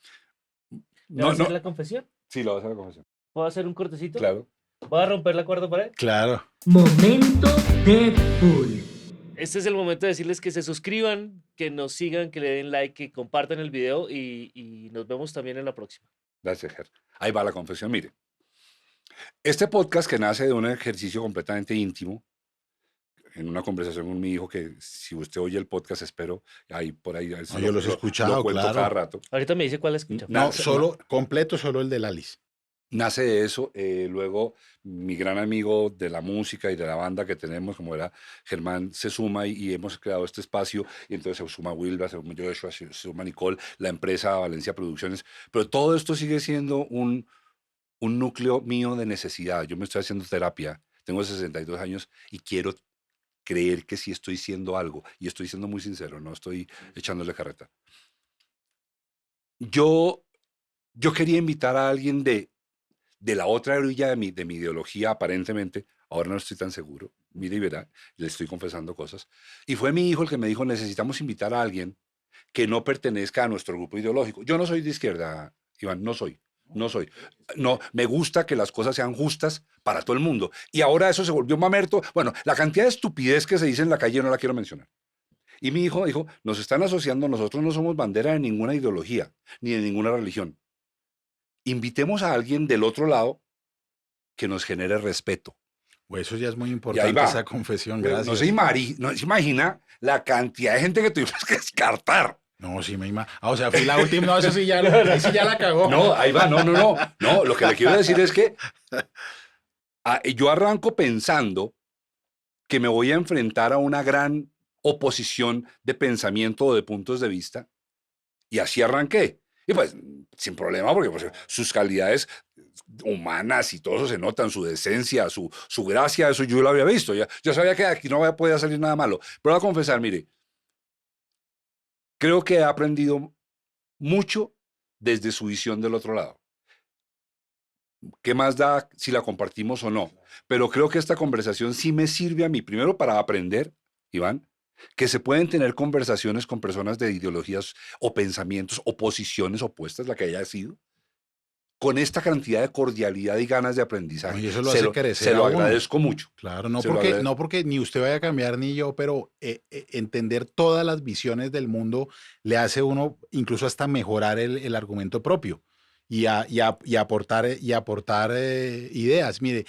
¿Le voy a
no,
hacer la confesión?
sí, lo vas a hacer la confesión.
¿Puedo hacer un cortecito?
Claro.
¿Voy a romper la cuarta pared?
Claro.
Momento Deadpool.
Este es el momento de decirles que se suscriban, que nos sigan, que le den like, que compartan el video y nos vemos también en la próxima.
Gracias, Ger. Ahí va la confesión. Mire, este podcast que nace de un ejercicio completamente íntimo, en una conversación con mi hijo, que si usted oye el podcast, espero, ahí por ahí
No, yo los he escuchado,
lo cuento
claro.
cada rato.
Ahorita me dice cuál escucha.
No, completo, solo el de Alice.
Nace de eso, luego mi gran amigo de la música y de la banda que tenemos, como era Germán, se suma y hemos creado este espacio, y entonces se suma Wilba, se suma Joshua, se suma Nicole, la empresa Valencia Producciones, pero todo esto sigue siendo un núcleo mío de necesidad. Yo me estoy haciendo terapia, tengo 62 años y quiero creer que sí estoy siendo algo, y estoy siendo muy sincero, no estoy echándole carreta. Yo quería invitar a alguien de la otra orilla de mi ideología, aparentemente, ahora no estoy tan seguro, mire y verá, le estoy confesando cosas, y fue mi hijo el que me dijo, necesitamos invitar a alguien que no pertenezca a nuestro grupo ideológico. Yo no soy de izquierda, Iván, no soy. No, me gusta que las cosas sean justas para todo el mundo. Y ahora eso se volvió mamerto. Bueno, la cantidad de estupidez que se dice en la calle no la quiero mencionar. Y mi hijo dijo, nos están asociando, nosotros no somos bandera de ninguna ideología, ni de ninguna religión. Invitemos a alguien del otro lado que nos genere respeto.
Pues eso ya es muy
Y ahí
importante,
va.
esa confesión, gracias.
No se imagina la cantidad de gente que tuvimos que descartar.
No, sí me imagino. O sea, fui la última, no, eso sí ya, ahí sí ya la cagó.
No, ahí va, no. No, lo que le quiero decir es que yo arranco pensando que me voy a enfrentar a una gran oposición de pensamiento o de puntos de vista, y así arranqué. Y pues, sin problema, porque pues, sus calidades humanas y todo eso se notan, su decencia, su gracia, eso yo lo había visto. Yo sabía que aquí no podía salir nada malo. Pero voy a confesar, mire, creo que he aprendido mucho desde su visión del otro lado. ¿Qué más da si la compartimos o no? Pero creo que esta conversación sí me sirve a mí, primero para aprender, Iván, que se pueden tener conversaciones con personas de ideologías o pensamientos o posiciones opuestas, la que haya sido, con esta cantidad de cordialidad y ganas de aprendizaje.
Y eso lo hace crecer
se lo
a uno.
agradezco mucho.
Claro,
Se lo agradezco.
no porque ni usted vaya a cambiar ni yo, pero entender todas las visiones del mundo le hace a uno incluso hasta mejorar el argumento propio y aportar ideas. Mire,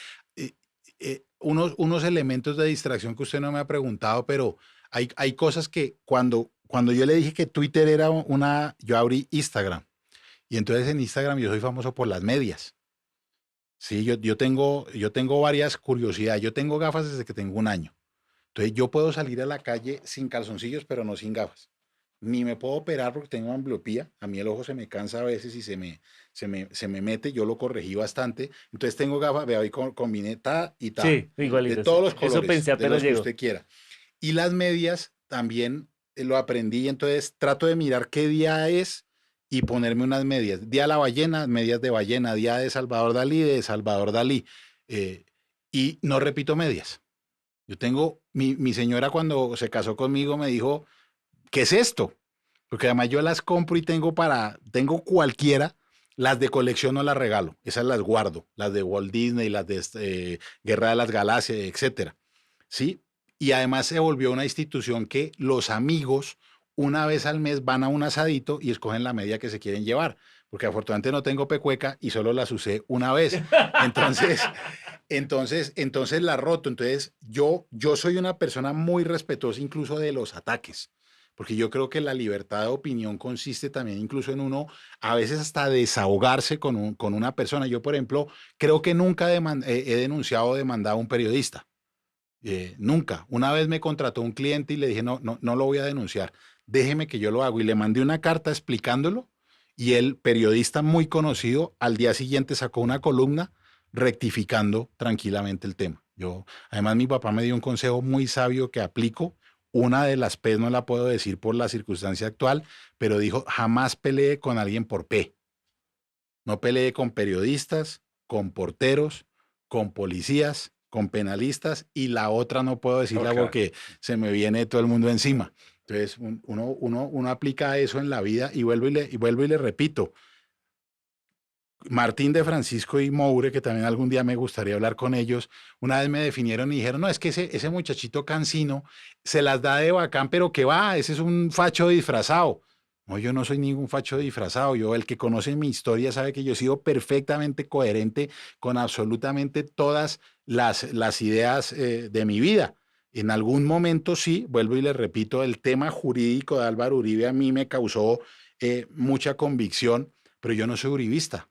unos elementos de distracción que usted no me ha preguntado, pero hay cosas que cuando yo le dije que Twitter era yo abrí Instagram. Y entonces en Instagram yo soy famoso por las medias. Sí, yo tengo varias curiosidades. Yo tengo gafas desde que tengo 1 año. Entonces yo puedo salir a la calle sin calzoncillos, pero no sin gafas. Ni me puedo operar porque tengo ambliopía. A mí el ojo se me cansa a veces y se me mete. Yo lo corregí bastante. Entonces tengo gafas, veo ahí combiné ta y ta.
Sí, igualito.
De todos los colores.
Eso pensé
de
apenas
los que
llegó.
usted quiera. Y las medias también lo aprendí. Entonces trato de mirar qué día es y ponerme unas medias. Día de la ballena, medias de ballena. Día de Salvador Dalí, de Salvador Dalí. Y no repito medias. Yo tengo mi señora cuando se casó conmigo me dijo, ¿qué es esto? Porque además yo las compro y tengo cualquiera, las de colección no las regalo, esas las guardo, las de Walt Disney, las de Guerra de las Galaxias, etcétera, ¿sí? Y además se volvió una institución que los amigos una vez al mes van a un asadito y escogen la media que se quieren llevar, porque afortunadamente no tengo pecueca y solo las usé una vez. Entonces la roto. Entonces yo soy una persona muy respetuosa incluso de los ataques, porque yo creo que la libertad de opinión consiste también incluso en uno a veces hasta desahogarse con una persona. Yo, por ejemplo, creo que nunca he denunciado o demandado a un periodista. Nunca. Una vez me contrató un cliente y le dije, no lo voy a denunciar, déjeme que yo lo hago. Y le mandé una carta explicándolo y el periodista muy conocido al día siguiente sacó una columna rectificando tranquilamente el tema. Además, mi papá me dio un consejo muy sabio que aplico. Una de las P no la puedo decir por la circunstancia actual, pero dijo, jamás pelee con alguien por P. No pelee con periodistas, con porteros, con policías, con penalistas, y la otra no puedo decirla porque se me viene todo el mundo encima. Entonces, uno aplica eso en la vida y vuelvo y le repito. Martín de Francisco y Moure, que también algún día me gustaría hablar con ellos, una vez me definieron y dijeron, no, es que ese muchachito cansino se las da de bacán, pero que va, ese es un facho disfrazado. No, yo no soy ningún facho disfrazado. El que conoce mi historia sabe que yo he sido perfectamente coherente con absolutamente todas las ideas de mi vida. En algún momento sí, vuelvo y le repito, el tema jurídico de Álvaro Uribe a mí me causó mucha convicción, pero yo no soy uribista.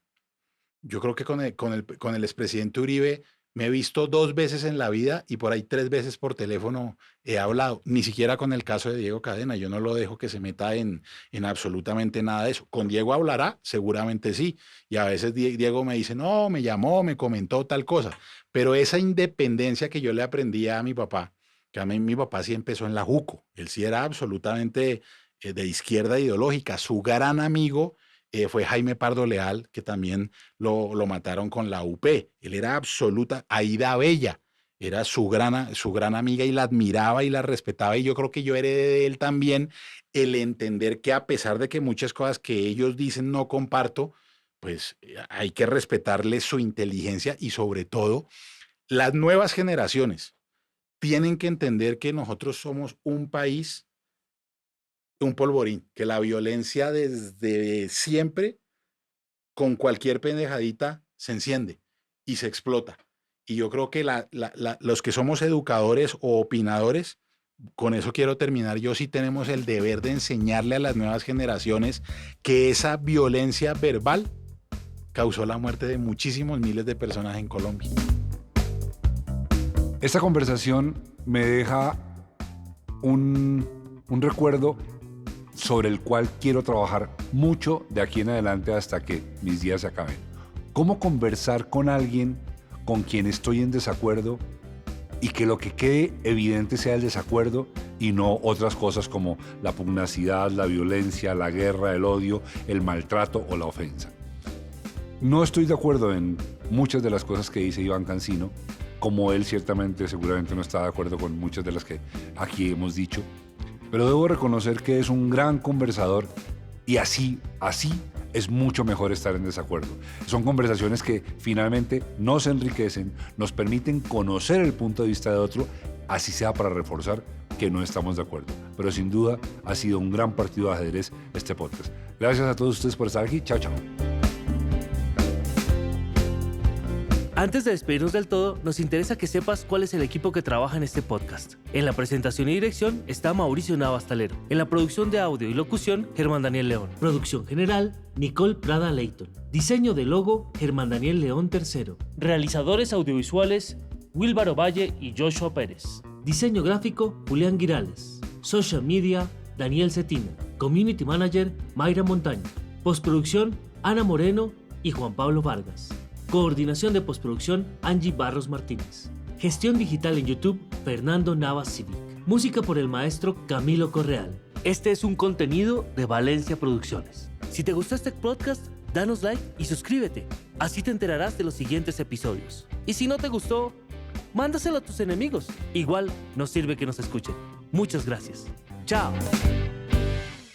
Yo creo que con el expresidente Uribe me he visto 2 veces en la vida y por ahí 3 veces por teléfono he hablado. Ni siquiera con el caso de Diego Cadena. Yo no lo dejo que se meta en absolutamente nada de eso. ¿Con Diego hablará? Seguramente sí. Y a veces Diego me dice, no, me llamó, me comentó tal cosa. Pero esa independencia que yo le aprendí a mi papá, que a mí mi papá sí empezó en la JUCO. Él sí era absolutamente de izquierda ideológica. Su gran amigo fue Jaime Pardo Leal, que también lo mataron con la UP. Él era absoluta, Aída Bella, era su gran amiga y la admiraba y la respetaba, y yo creo que yo heredé de él también el entender que a pesar de que muchas cosas que ellos dicen no comparto, pues hay que respetarles su inteligencia y sobre todo las nuevas generaciones tienen que entender que nosotros somos un país, un polvorín, que la violencia desde siempre, con cualquier pendejadita, se enciende y se explota. Y yo creo que los que somos educadores o opinadores, con eso quiero terminar, yo sí tenemos el deber de enseñarle a las nuevas generaciones que esa violencia verbal causó la muerte de muchísimos miles de personas en Colombia.
Esta conversación me deja un recuerdo sobre el cual quiero trabajar mucho de aquí en adelante hasta que mis días se acaben. ¿Cómo conversar con alguien con quien estoy en desacuerdo y que lo que quede evidente sea el desacuerdo y no otras cosas como la pugnacidad, la violencia, la guerra, el odio, el maltrato o la ofensa? No estoy de acuerdo en muchas de las cosas que dice Iván Cancino, como él seguramente no está de acuerdo con muchas de las que aquí hemos dicho, pero debo reconocer que es un gran conversador y así es mucho mejor estar en desacuerdo. Son conversaciones que finalmente nos enriquecen, nos permiten conocer el punto de vista de otro, así sea para reforzar que no estamos de acuerdo. Pero sin duda ha sido un gran partido de ajedrez este podcast. Gracias a todos ustedes por estar aquí. Chao, chao.
Antes de despedirnos del todo, nos interesa que sepas cuál es el equipo que trabaja en este podcast. En la presentación y dirección está Mauricio Navas Talero. En la producción de audio y locución, Germán Daniel León. Producción general, Nicole Prada Leighton. Diseño de logo, Germán Daniel León III. Realizadores audiovisuales, Wilbaro Valle y Joshua Pérez. Diseño gráfico, Julián Girales. Social media, Daniel Cetina. Community Manager, Mayra Montaño. Postproducción, Ana Moreno y Juan Pablo Vargas. Coordinación de postproducción, Angie Barros Martínez. Gestión digital en YouTube, Fernando Navas Civic. Música por el maestro Camilo Correal. Este es un contenido de Valencia Producciones. Si te gustó este podcast, danos like y suscríbete. Así te enterarás de los siguientes episodios. Y si no te gustó, mándaselo a tus enemigos. Igual nos sirve que nos escuchen. Muchas gracias. Chao.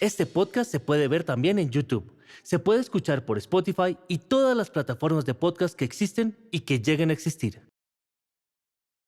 Este podcast se puede ver también en YouTube. Se puede escuchar por Spotify y todas las plataformas de podcast que existen y que lleguen a existir.